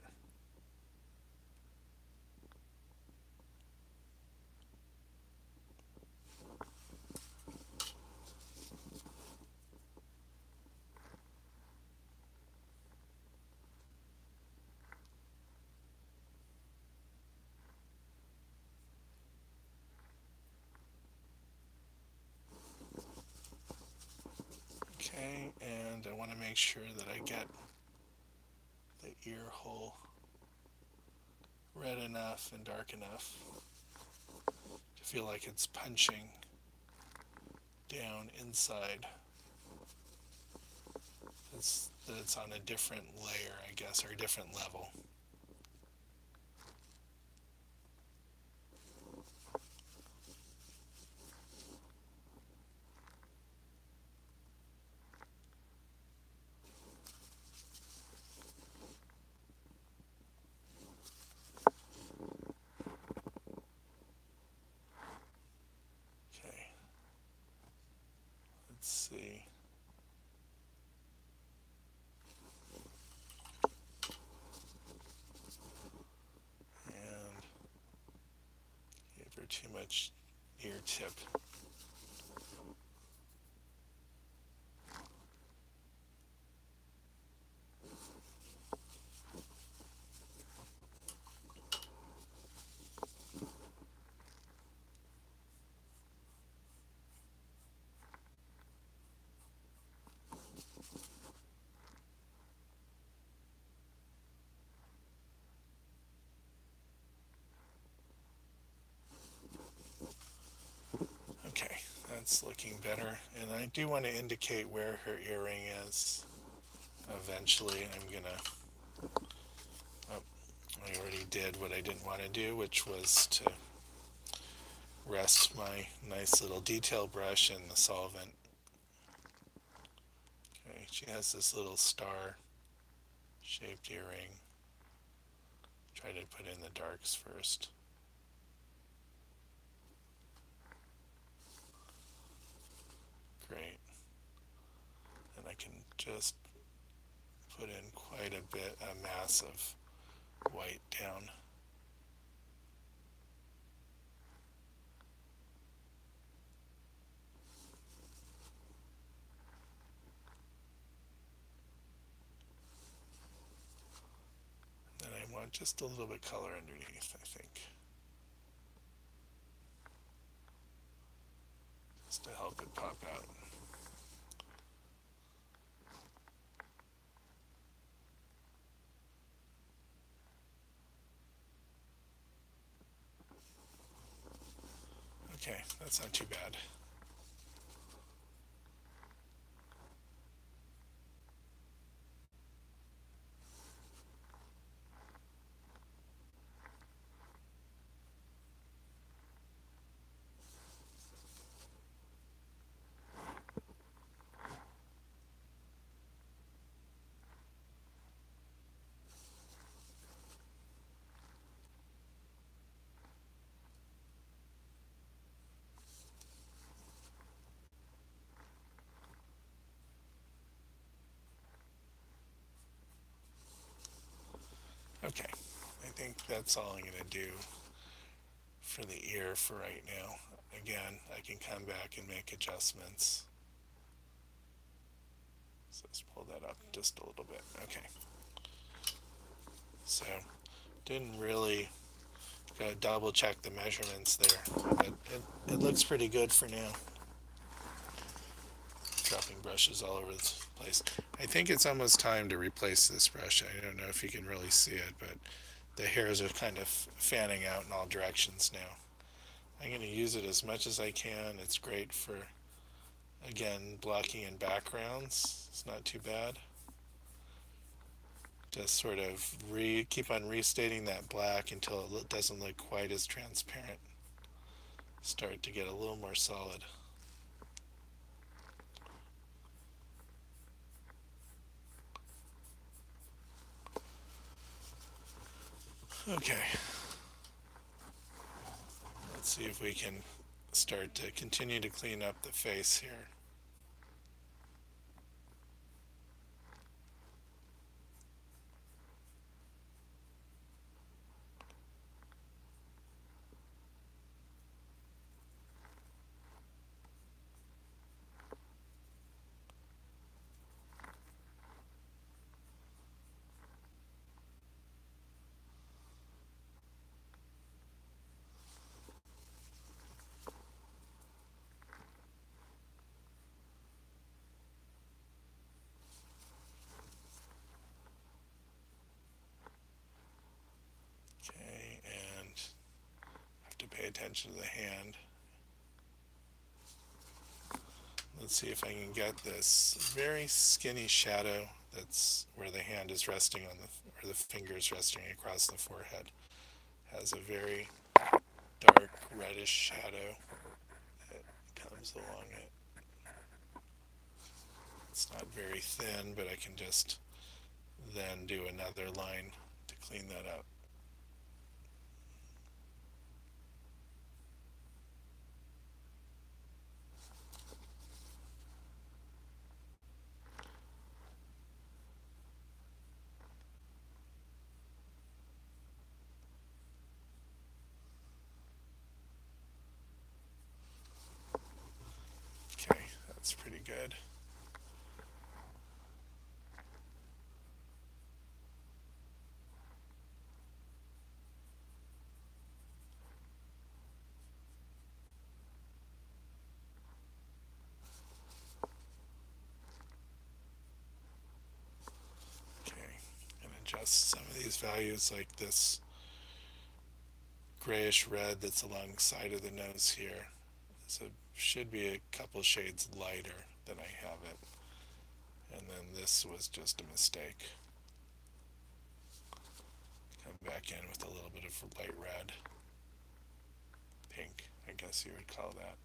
And I want to make sure that I get the ear hole red enough and dark enough to feel like it's punching down inside. That it's on a different layer, I guess, or a different level. Okay. Let's see. And gave her too much ear tip. Okay, that's looking better. And I do want to indicate where her earring is. Eventually, I'm gonna, oh, I already did what I didn't want to do, which was to rest my nice little detail brush in the solvent. Okay, she has this little star shaped earring. Try to put in the darks first. Great. And I can just put in quite a bit, a mass of white down. Then I want just a little bit color underneath, I think. Just to help it pop out. Okay, that's not too bad. Okay, I think that's all I'm going to do for the ear for right now. Again, I can come back and make adjustments. So let's pull that up just a little bit. Okay. So, didn't really double check the measurements there, but it looks pretty good for now. Dropping brushes all over the place. I think it's almost time to replace this brush. I don't know if you can really see it, but the hairs are kind of fanning out in all directions now. I'm going to use it as much as I can. It's great for, again, blocking in backgrounds. It's not too bad. Just sort of keep on restating that black until it doesn't look quite as transparent. Start to get a little more solid. Okay. Let's see if we can start to continue to clean up the face here. attention to the hand. Let's see if I can get this very skinny shadow that's where the hand is resting on or the fingers resting across the forehead. Has a very dark reddish shadow that comes along it. It's not very thin, but I can just then do another line to clean that up. Okay, that's pretty good. Okay, and adjust some of these values, like this grayish red that's alongside of the nose here. So should be a couple shades lighter than I have it. And then this was just a mistake. Come back in with a little bit of light red. Pink, I guess you would call that.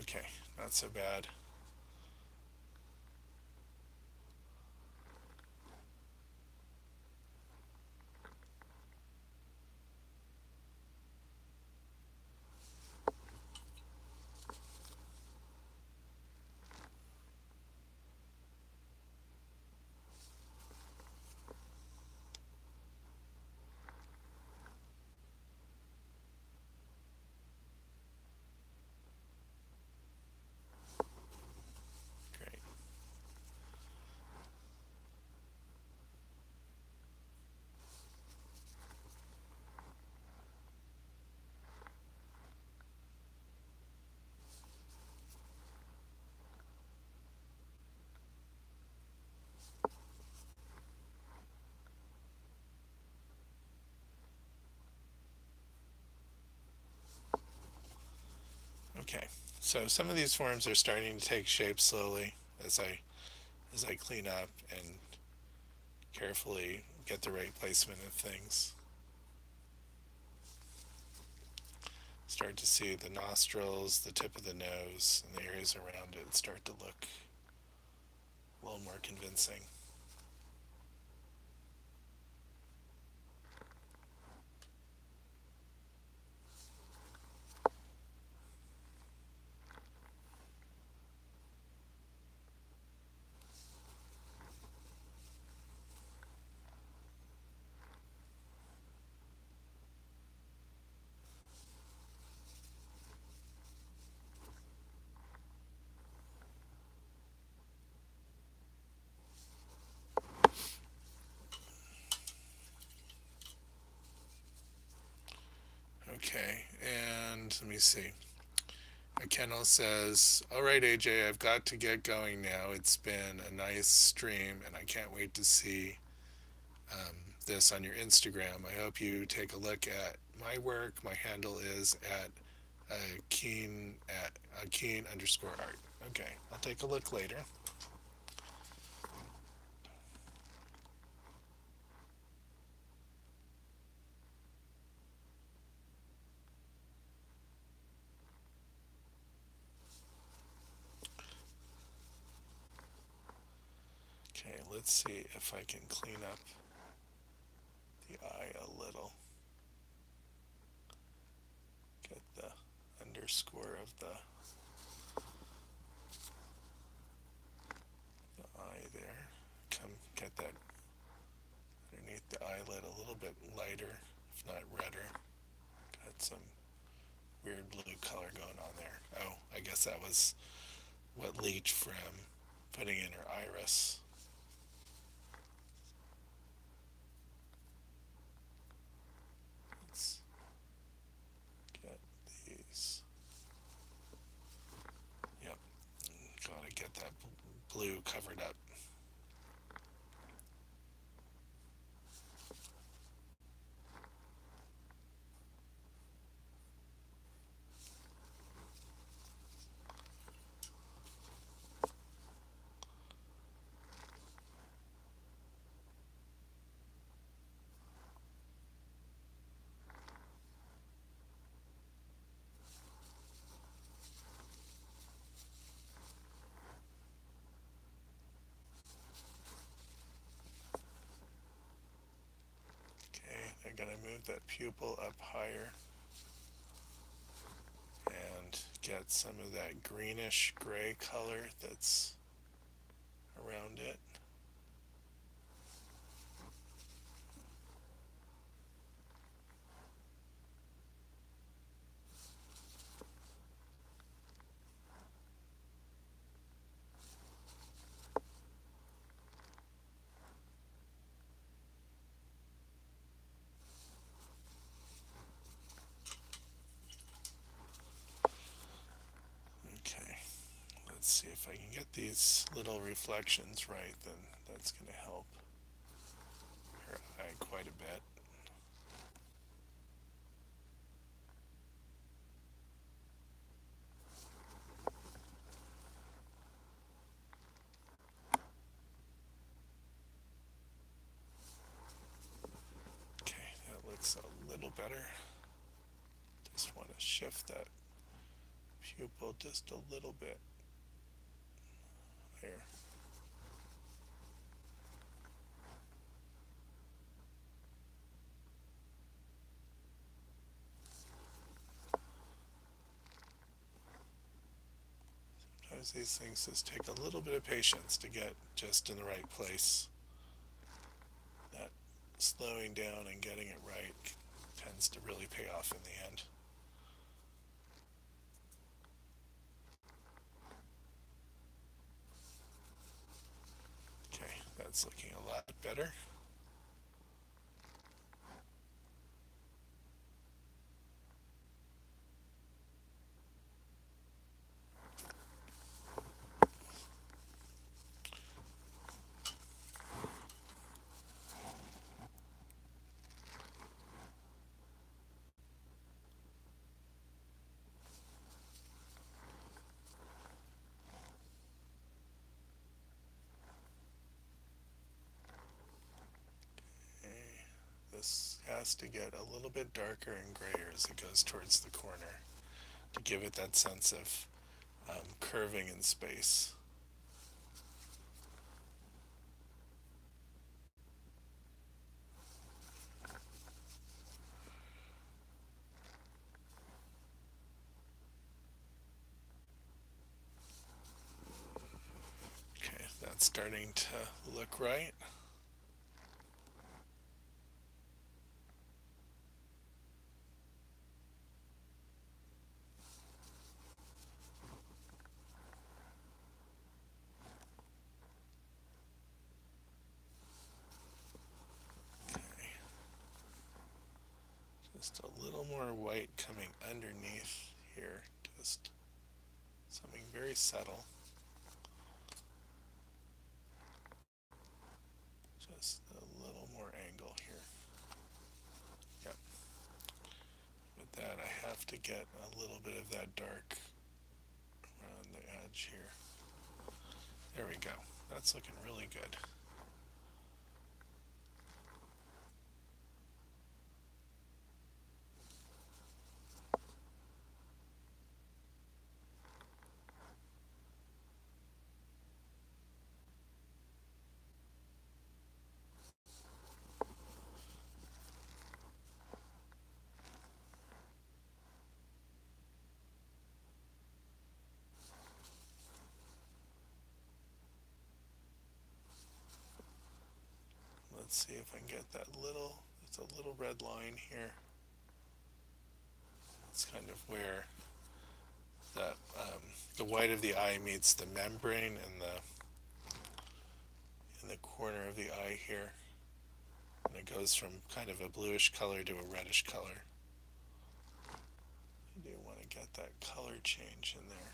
Okay, not so bad. Great. Okay, so some of these forms are starting to take shape slowly as I clean up and carefully get the right placement of things. Start to see the nostrils, the tip of the nose, and the areas around it start to look a little more convincing. Okay, and let me see. Kendall says, "All right, AJ, I've got to get going now. It's been a nice stream, and I can't wait to see this on your Instagram. I hope you take a look at my work. My handle is at keen underscore art. Okay, I'll take a look later." Okay, let's see if I can clean up the eye a little. Get the underscore of the eye there. Come get that underneath the eyelid a little bit lighter, if not redder. Got some weird blue color going on there. Oh, I guess that was what leaked from putting in her iris. blue covered up. Okay, I'm going to move that pupil up higher and get some of that greenish gray color that's around it. Okay, let's see if I can get these little reflections right, then that's going to help her eye quite a bit. Okay, that looks a little better. Just want to shift that pupil just a little bit there. Sometimes these things just take a little bit of patience to get just in the right place. That slowing down and getting it right tends to really pay off in the end. Okay, that's looking a lot better. This has to get a little bit darker and grayer as it goes towards the corner to give it that sense of curving in space. Okay, that's starting to look right. Just a little more white coming underneath here, just something very subtle. Just a little more angle here. Yep. With that, I have to get a little bit of that dark around the edge here. There we go. That's looking really good. Let's see if I can get that little, it's a little red line here. It's kind of where that the white of the eye meets the membrane in the corner of the eye here. And it goes from kind of a bluish color to a reddish color. I do want to get that color change in there.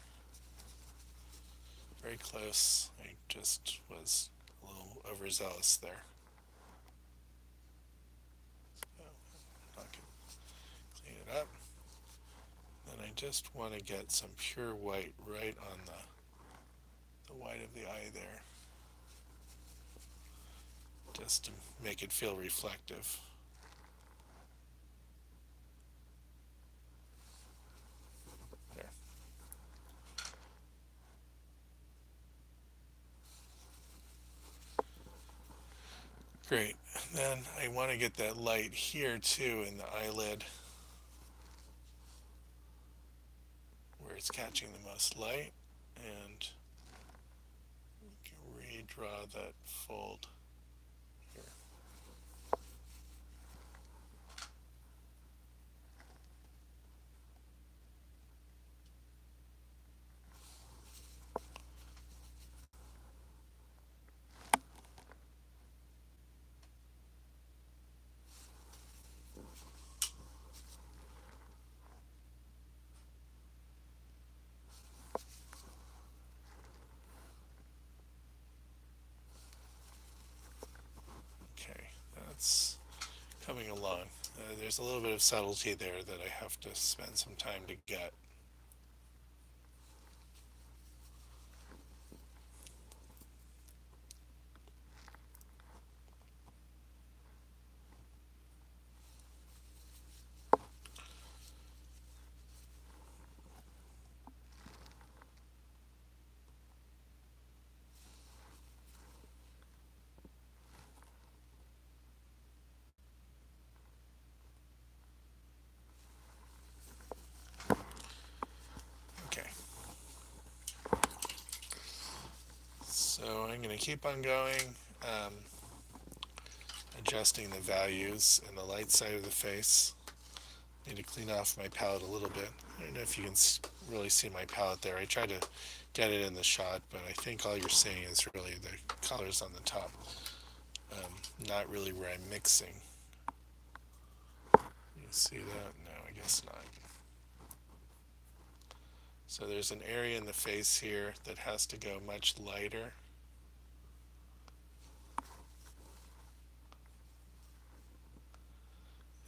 very close. I just was a little overzealous there. So I'm not going to clean it up. Then I just want to get some pure white right on the white of the eye there, just to make it feel reflective. There. Great. Then I want to get that light here too in the eyelid where it's catching the most light, and redraw that fold here. Okay, that's coming along. There's a little bit of subtlety there that I have to spend some time to get. Okay. So I'm going to keep on going, adjusting the values in the light side of the face. Need to clean off my palette a little bit. I don't know if you can really see my palette there. I tried to get it in the shot, but I think all you're seeing is really the colors on the top, not really where I'm mixing. You see that? No, I guess not. So there's an area in the face here that has to go much lighter.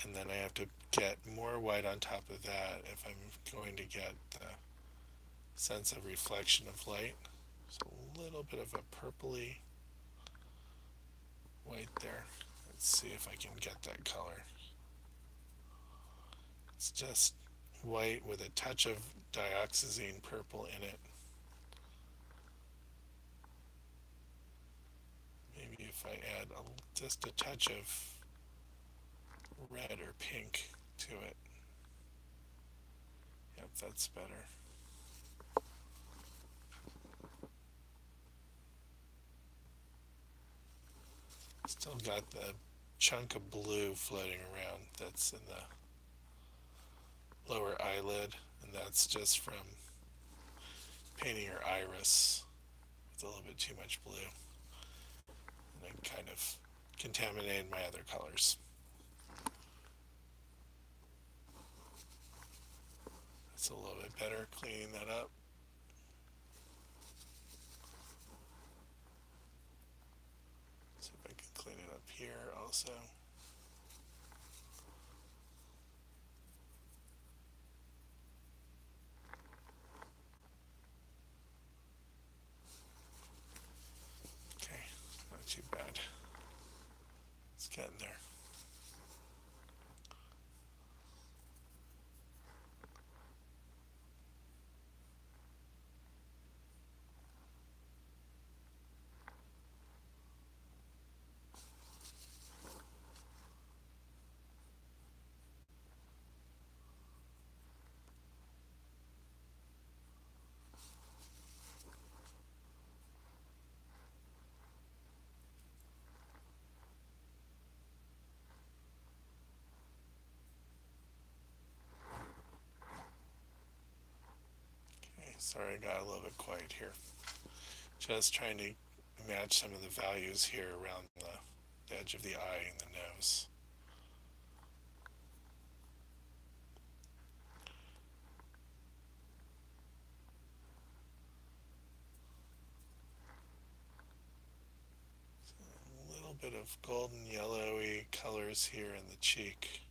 And then I have to get more white on top of that if I'm going to get the sense of reflection of light. So a little bit of a purpley white there. Let's see if I can get that color. It's just white with a touch of dioxazine purple in it. Maybe if I add just a touch of red or pink to it. Yep, that's better. Still got the chunk of blue floating around that's in the lower eyelid, and that's just from painting your iris with a little bit too much blue, and then kind of contaminated my other colors. That's a little bit better, cleaning that up. See if I can clean it up here also. Okay, not too bad. It's getting there. Sorry, I got a little bit quiet here. Just trying to match some of the values here around the edge of the eye and the nose. little bit of golden yellowy colors here in the cheek.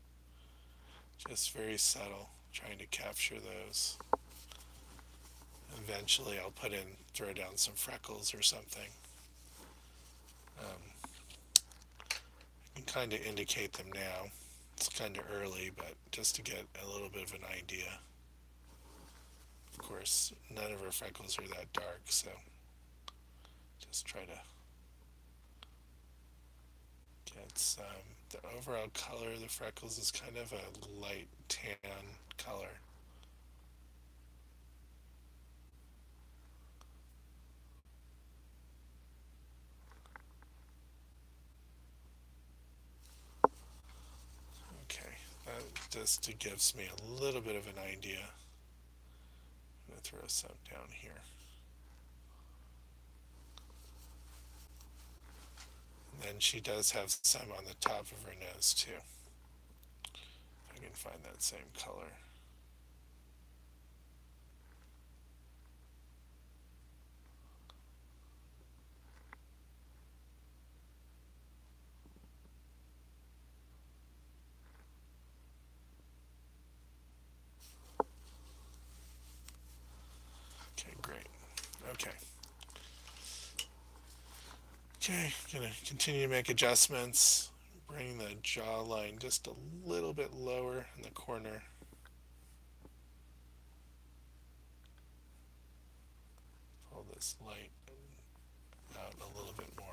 Just very subtle, trying to capture those. Eventually I'll throw down some freckles or something. I can kind of indicate them now. It's kind of early, but just to get a little bit of an idea. Of course, none of her freckles are that dark, so just try to get some. The overall color of the freckles is kind of a light tan color. Okay, that just gives me a little bit of an idea. I'm going to throw some down here. And then she does have some on the top of her nose too. I can find that same color. Okay, great. Okay. Okay, gonna continue to make adjustments. Bring the jawline just a little bit lower in the corner. Pull this light out a little bit more.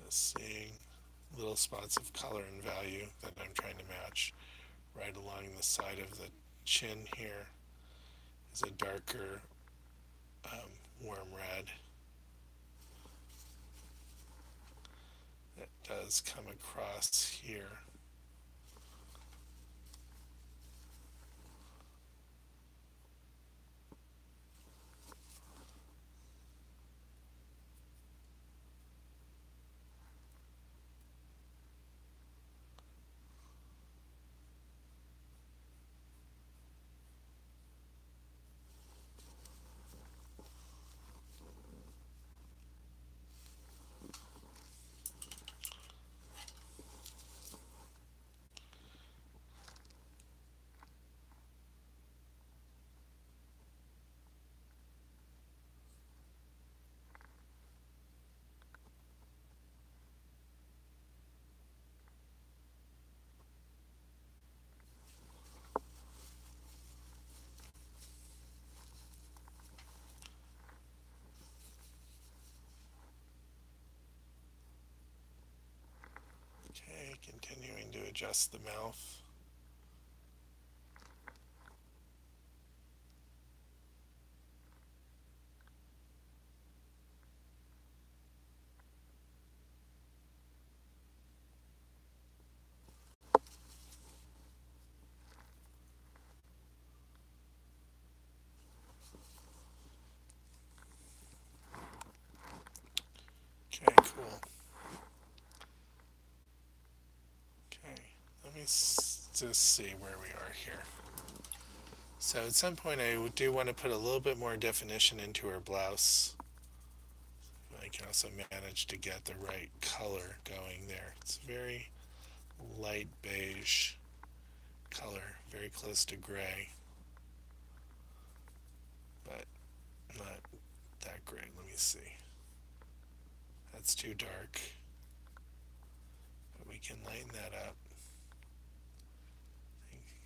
Just seeing little spots of color and value that I'm trying to match. Right along the side of the chin here is a darker warm red that does come across here. Okay, continuing to adjust the mouth. Okay, cool. Okay, let me just see where we are here. So at some point I do want to put a little bit more definition into her blouse. I can also manage to get the right color going there. It's very light beige color, very close to gray, but not that gray. Let me see. That's too dark, but we can lighten that up.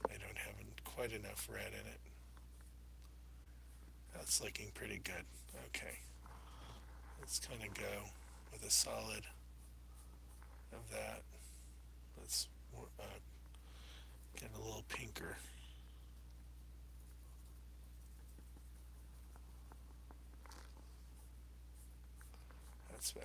I don't have quite enough red in it. That's looking pretty good. Okay, let's kind of go with a solid of that. Let's Get a little pinker. That's better.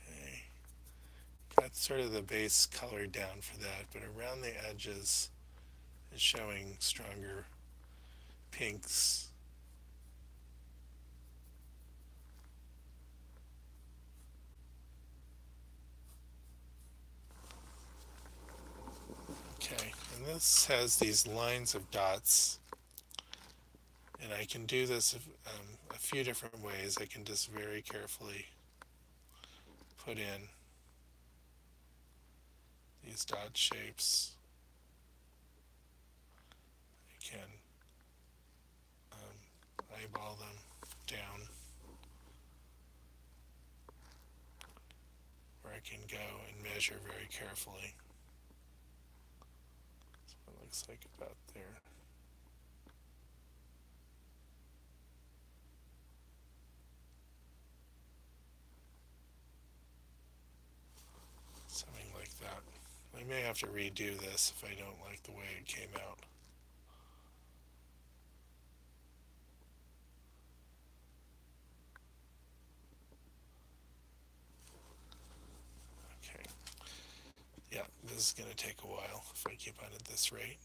Okay. Got sort of the base color down for that, but around the edges is showing stronger pinks. Okay, and this has these lines of dots, and I can do this a few different ways. I can just very carefully put in these dot shapes. I can eyeball them down, or I can go and measure very carefully. That's what it looks like about there. Something like that. I may have to redo this if I don't like the way it came out. Okay. Yeah, this is going to take a while if I keep on at this rate.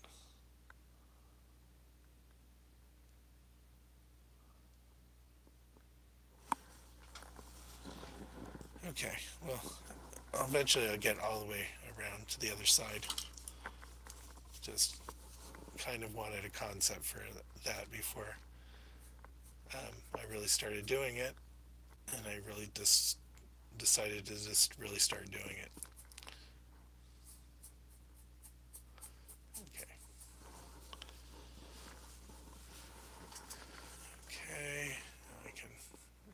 Okay, well, eventually I'll get all the way around to the other side. Just kind of wanted a concept for that before I really started doing it, and I really just decided to just really start doing it. Okay. Okay, now I can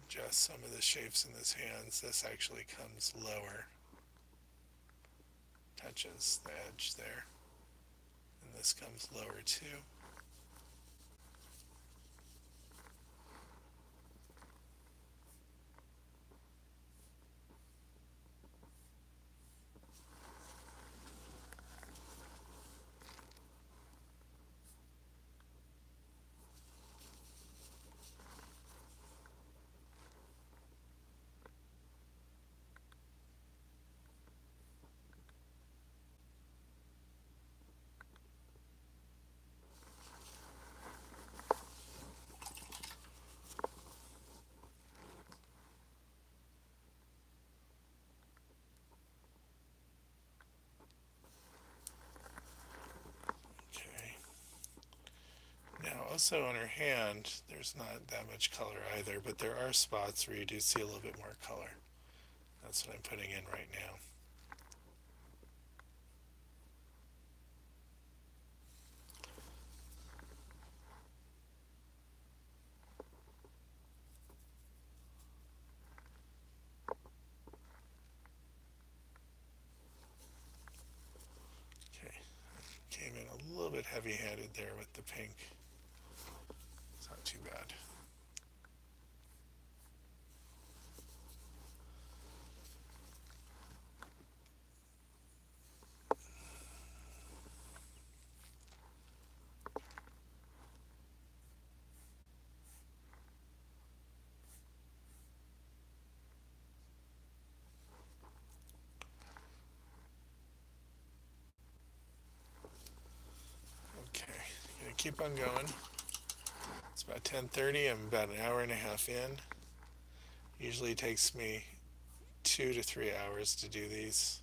adjust some of the shapes in this hands. This actually comes lower, touches the edge there, and this comes lower too. Okay. Now also on her hand, there's not that much color either, but there are spots where you do see a little bit more color. That's what I'm putting in right now. Okay, came in a little bit heavy-handed there with the pink. It's not too bad. Okay, gonna keep on going. It's about 10:30. I'm about an hour and a half in. Usually takes me 2 to 3 hours to do these.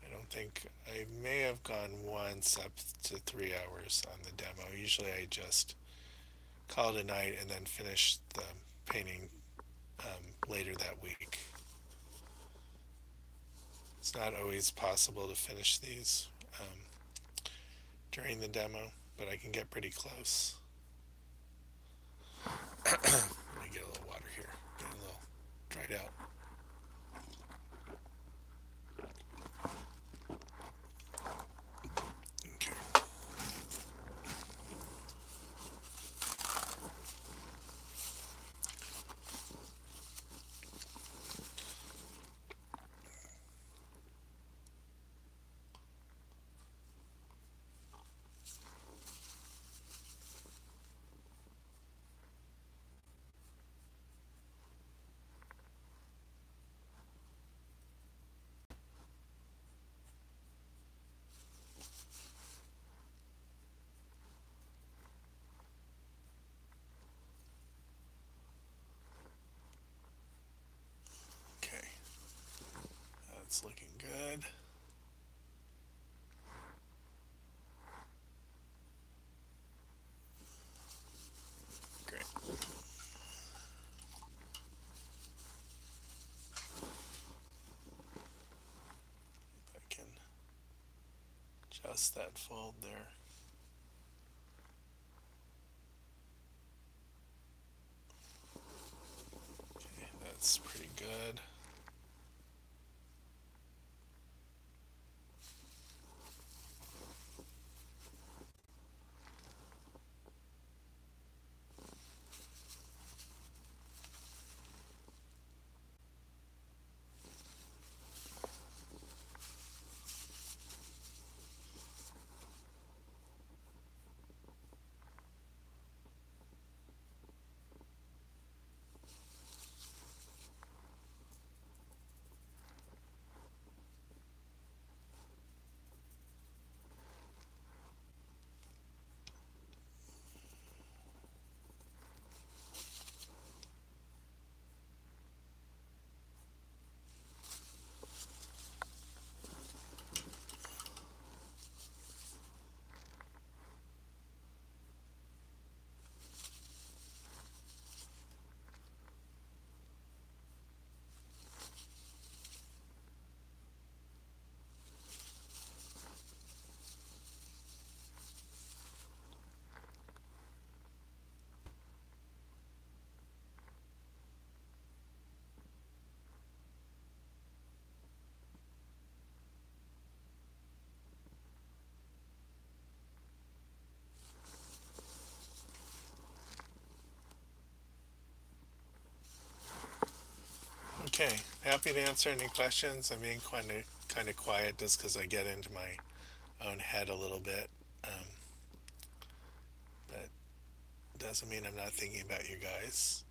I don't think I may have gone once up to 3 hours on the demo. Usually I just call it a night and then finish the painting later that week. It's not always possible to finish these during the demo, but I can get pretty close. Let me get a little water here. Getting a little dried out. Okay. Okay. That's looking good. Great. I can adjust that fold there. Okay, that's pretty good. Okay, happy to answer any questions. I'm being kind of quiet just because I get into my own head a little bit, but doesn't mean I'm not thinking about you guys.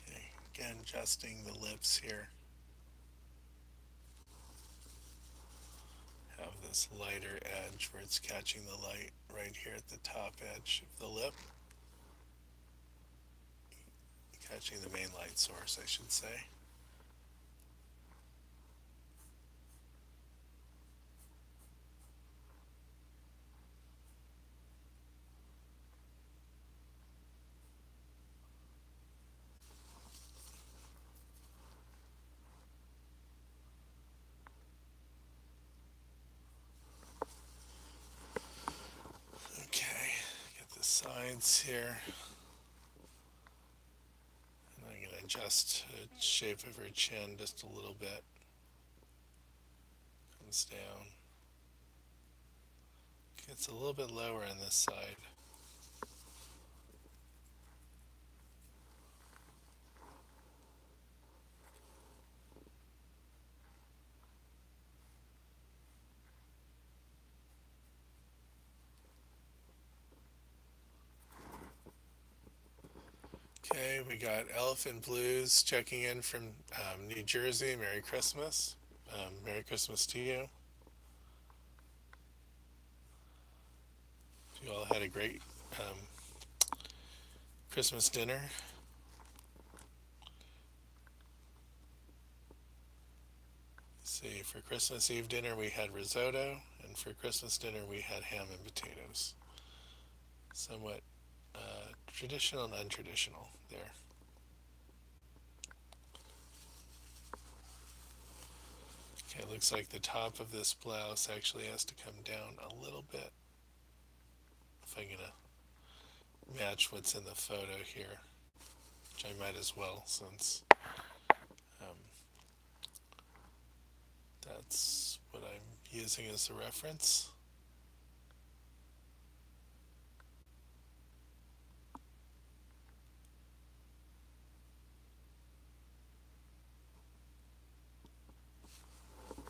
Okay, again, adjusting the lips here. Have the this lighter edge where it's catching the light right here at the top edge of the lip. Catching the main light source, I should say. Okay, get the sides here. And I'm going to adjust the shape of her chin just a little bit. Comes down. Gets a little bit lower on this side. Okay, we got Elephant Blues checking in from New Jersey. Merry Christmas. Merry Christmas to you. You all had a great Christmas dinner. Let's see, for Christmas Eve dinner we had risotto, and for Christmas dinner we had ham and potatoes. Somewhat traditional and untraditional there. Okay, it looks like the top of this blouse actually has to come down a little bit. If I'm gonna match what's in the photo here, which I might as well, since that's what I'm using as a reference.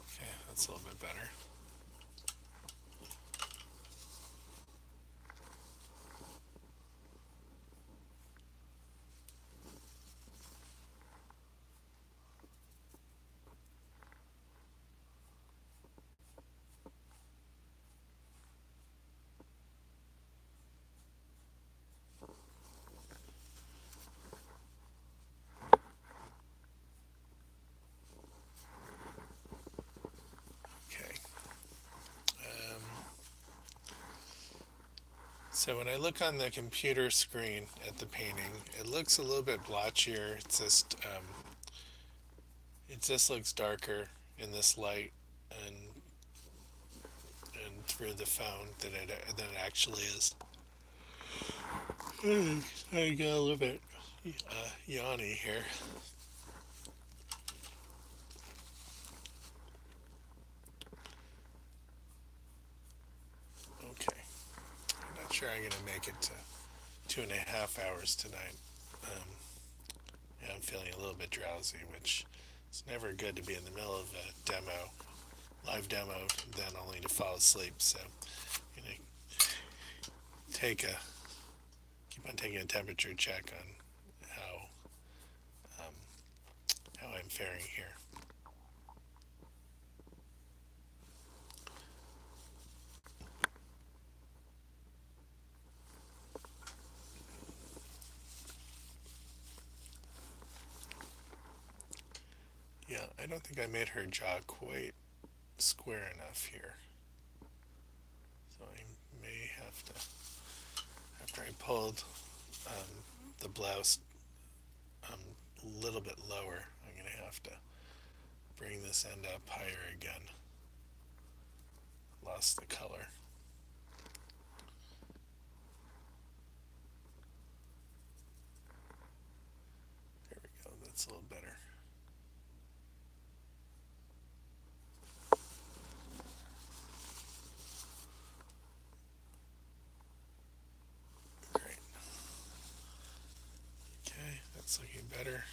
Okay, that's a little bit better. So when I look on the computer screen at the painting, it looks a little bit blotchier. It just looks darker in this light and through the phone than it actually is. I got a little bit yawny here. Okay. I'm not sure I'm going to make it to 2.5 hours tonight. Yeah, I'm feeling a little bit drowsy, which is never good to be in the middle of a live demo, then only to fall asleep. So I'm going to keep on taking a temperature check on how I'm faring here. Yeah, I don't think I made her jaw quite square enough here. So I may have to, after I pulled the blouse a little bit lower, I'm going to have to bring this end up higher again. Lost the color. There we go, that's a little better. Great. Okay, that's looking better.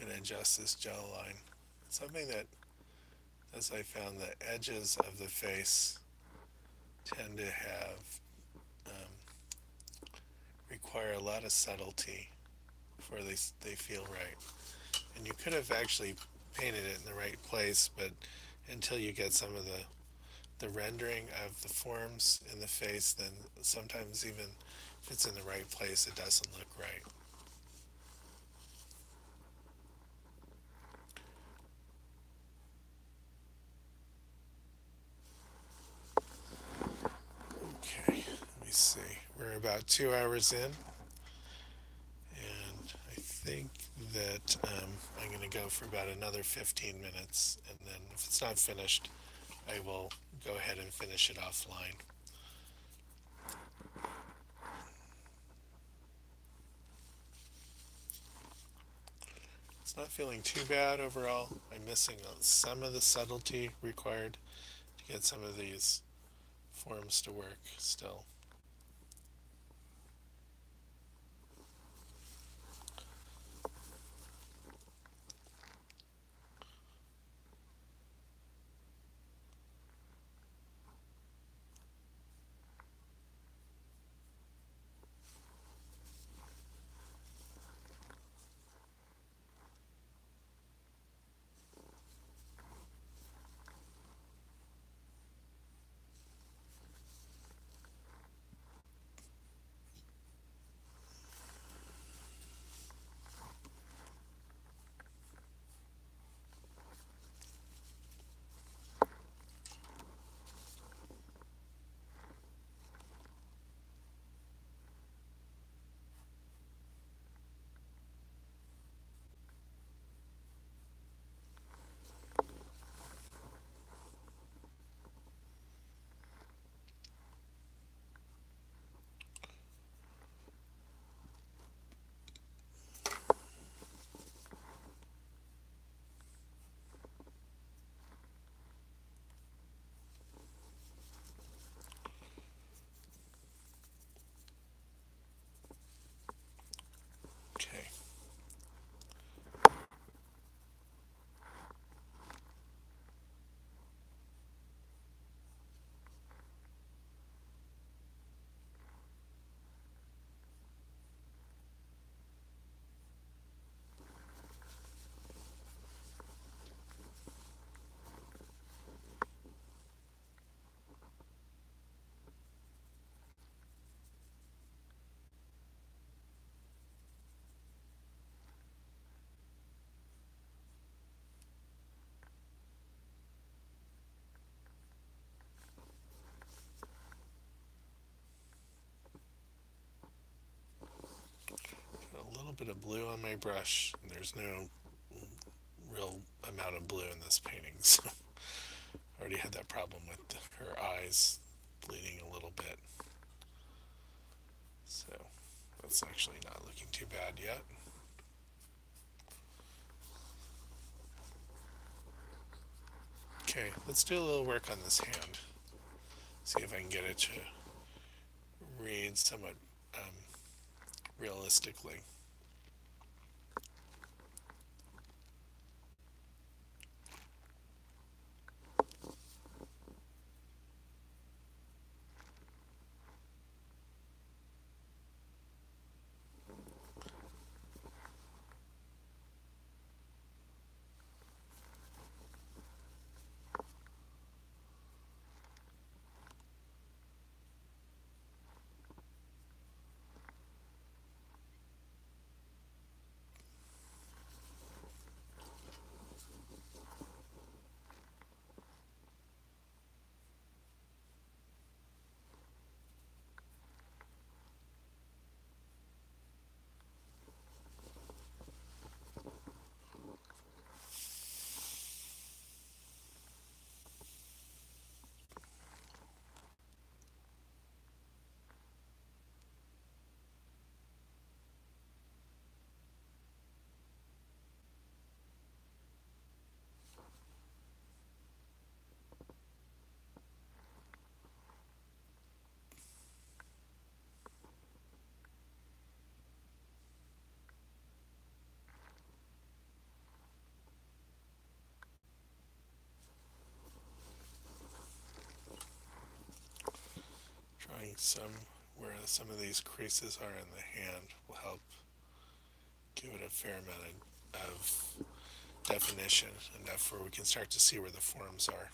and adjust this gel line. Something that, as I found, the edges of the face tend to have require a lot of subtlety before they feel right. And you could have actually painted it in the right place, but until you get some of the rendering of the forms in the face, then sometimes even if it's in the right place, it doesn't look right. Okay, let me see. We're about 2 hours in, and I think that I'm going to go for about another 15 minutes, and then if it's not finished, I will go ahead and finish it offline. It's not feeling too bad overall. I'm missing some of the subtlety required to get some of these forms to work still. Okay. A little bit of blue on my brush. There's no real amount of blue in this painting, so I already had that problem with her eyes bleeding a little bit. So that's actually not looking too bad yet. Okay, let's do a little work on this hand. See if I can get it to read somewhat realistically. some where some of these creases are in the hand will help give it a fair amount of definition, enough where we can start to see where the forms are.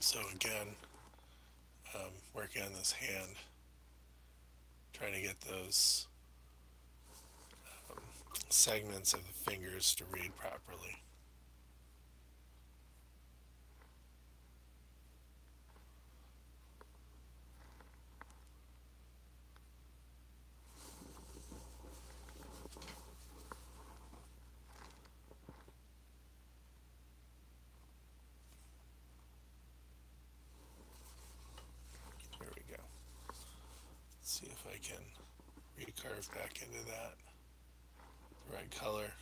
So again, working on this hand, trying to get those segments of the fingers to read properly. Here we go. Let's see if I can recarve back into that. The right color.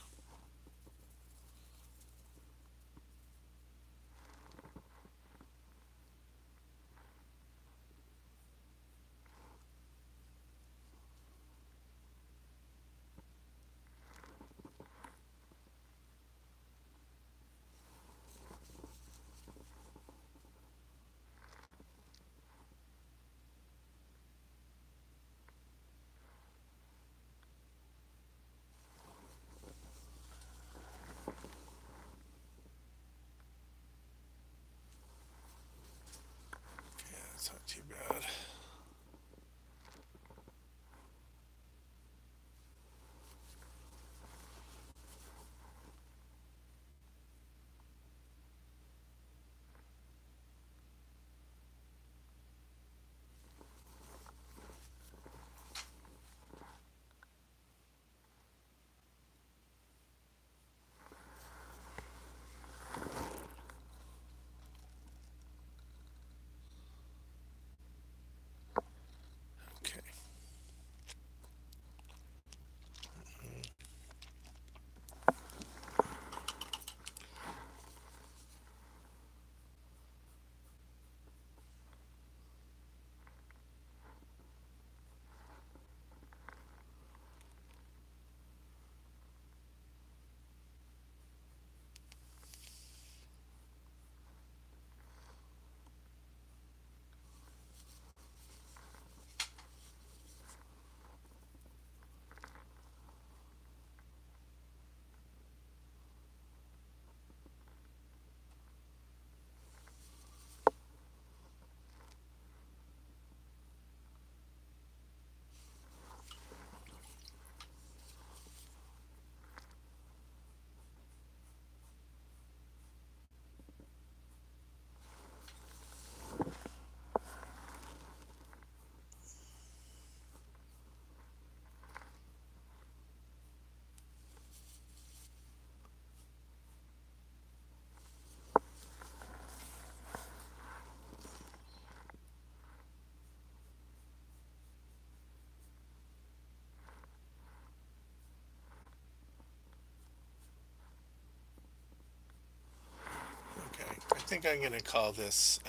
think I'm going to call this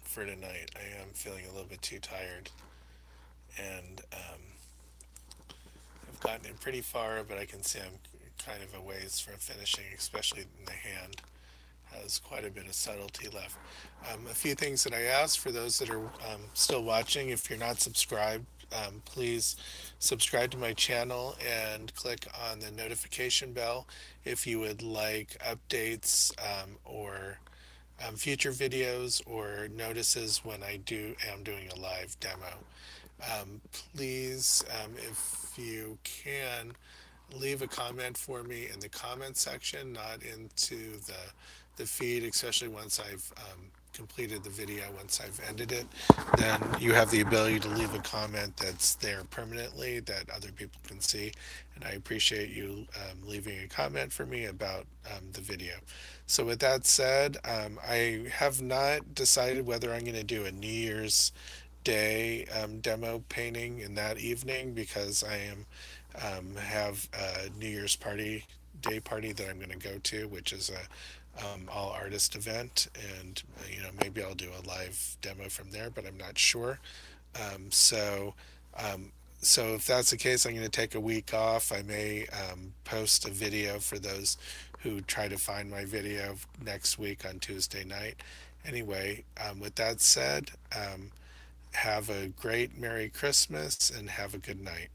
for tonight. I am feeling a little bit too tired, and I've gotten it pretty far, but I can see I'm kind of a ways from finishing, especially in the hand. Has quite a bit of subtlety left. A few things that I ask for those that are still watching, if you're not subscribed, please subscribe to my channel and click on the notification bell if you would like updates or future videos or notices when I am doing a live demo. Please, if you can, leave a comment for me in the comment section, not into the feed, especially once I've completed the video, once I've ended it. Then you have the ability to leave a comment that's there permanently that other people can see. And I appreciate you leaving a comment for me about the video. So with that said, I have not decided whether I'm going to do a New Year's Day demo painting in that evening, because I am have a New Year's day party that I'm going to go to, which is a all artist event, and maybe I'll do a live demo from there, but I'm not sure. Um, so um, so if that's the case, I'm going to take a week off. I may post a video for those who try to find my video next week on Tuesday night. Anyway, with that said, have a great Merry Christmas and have a good night.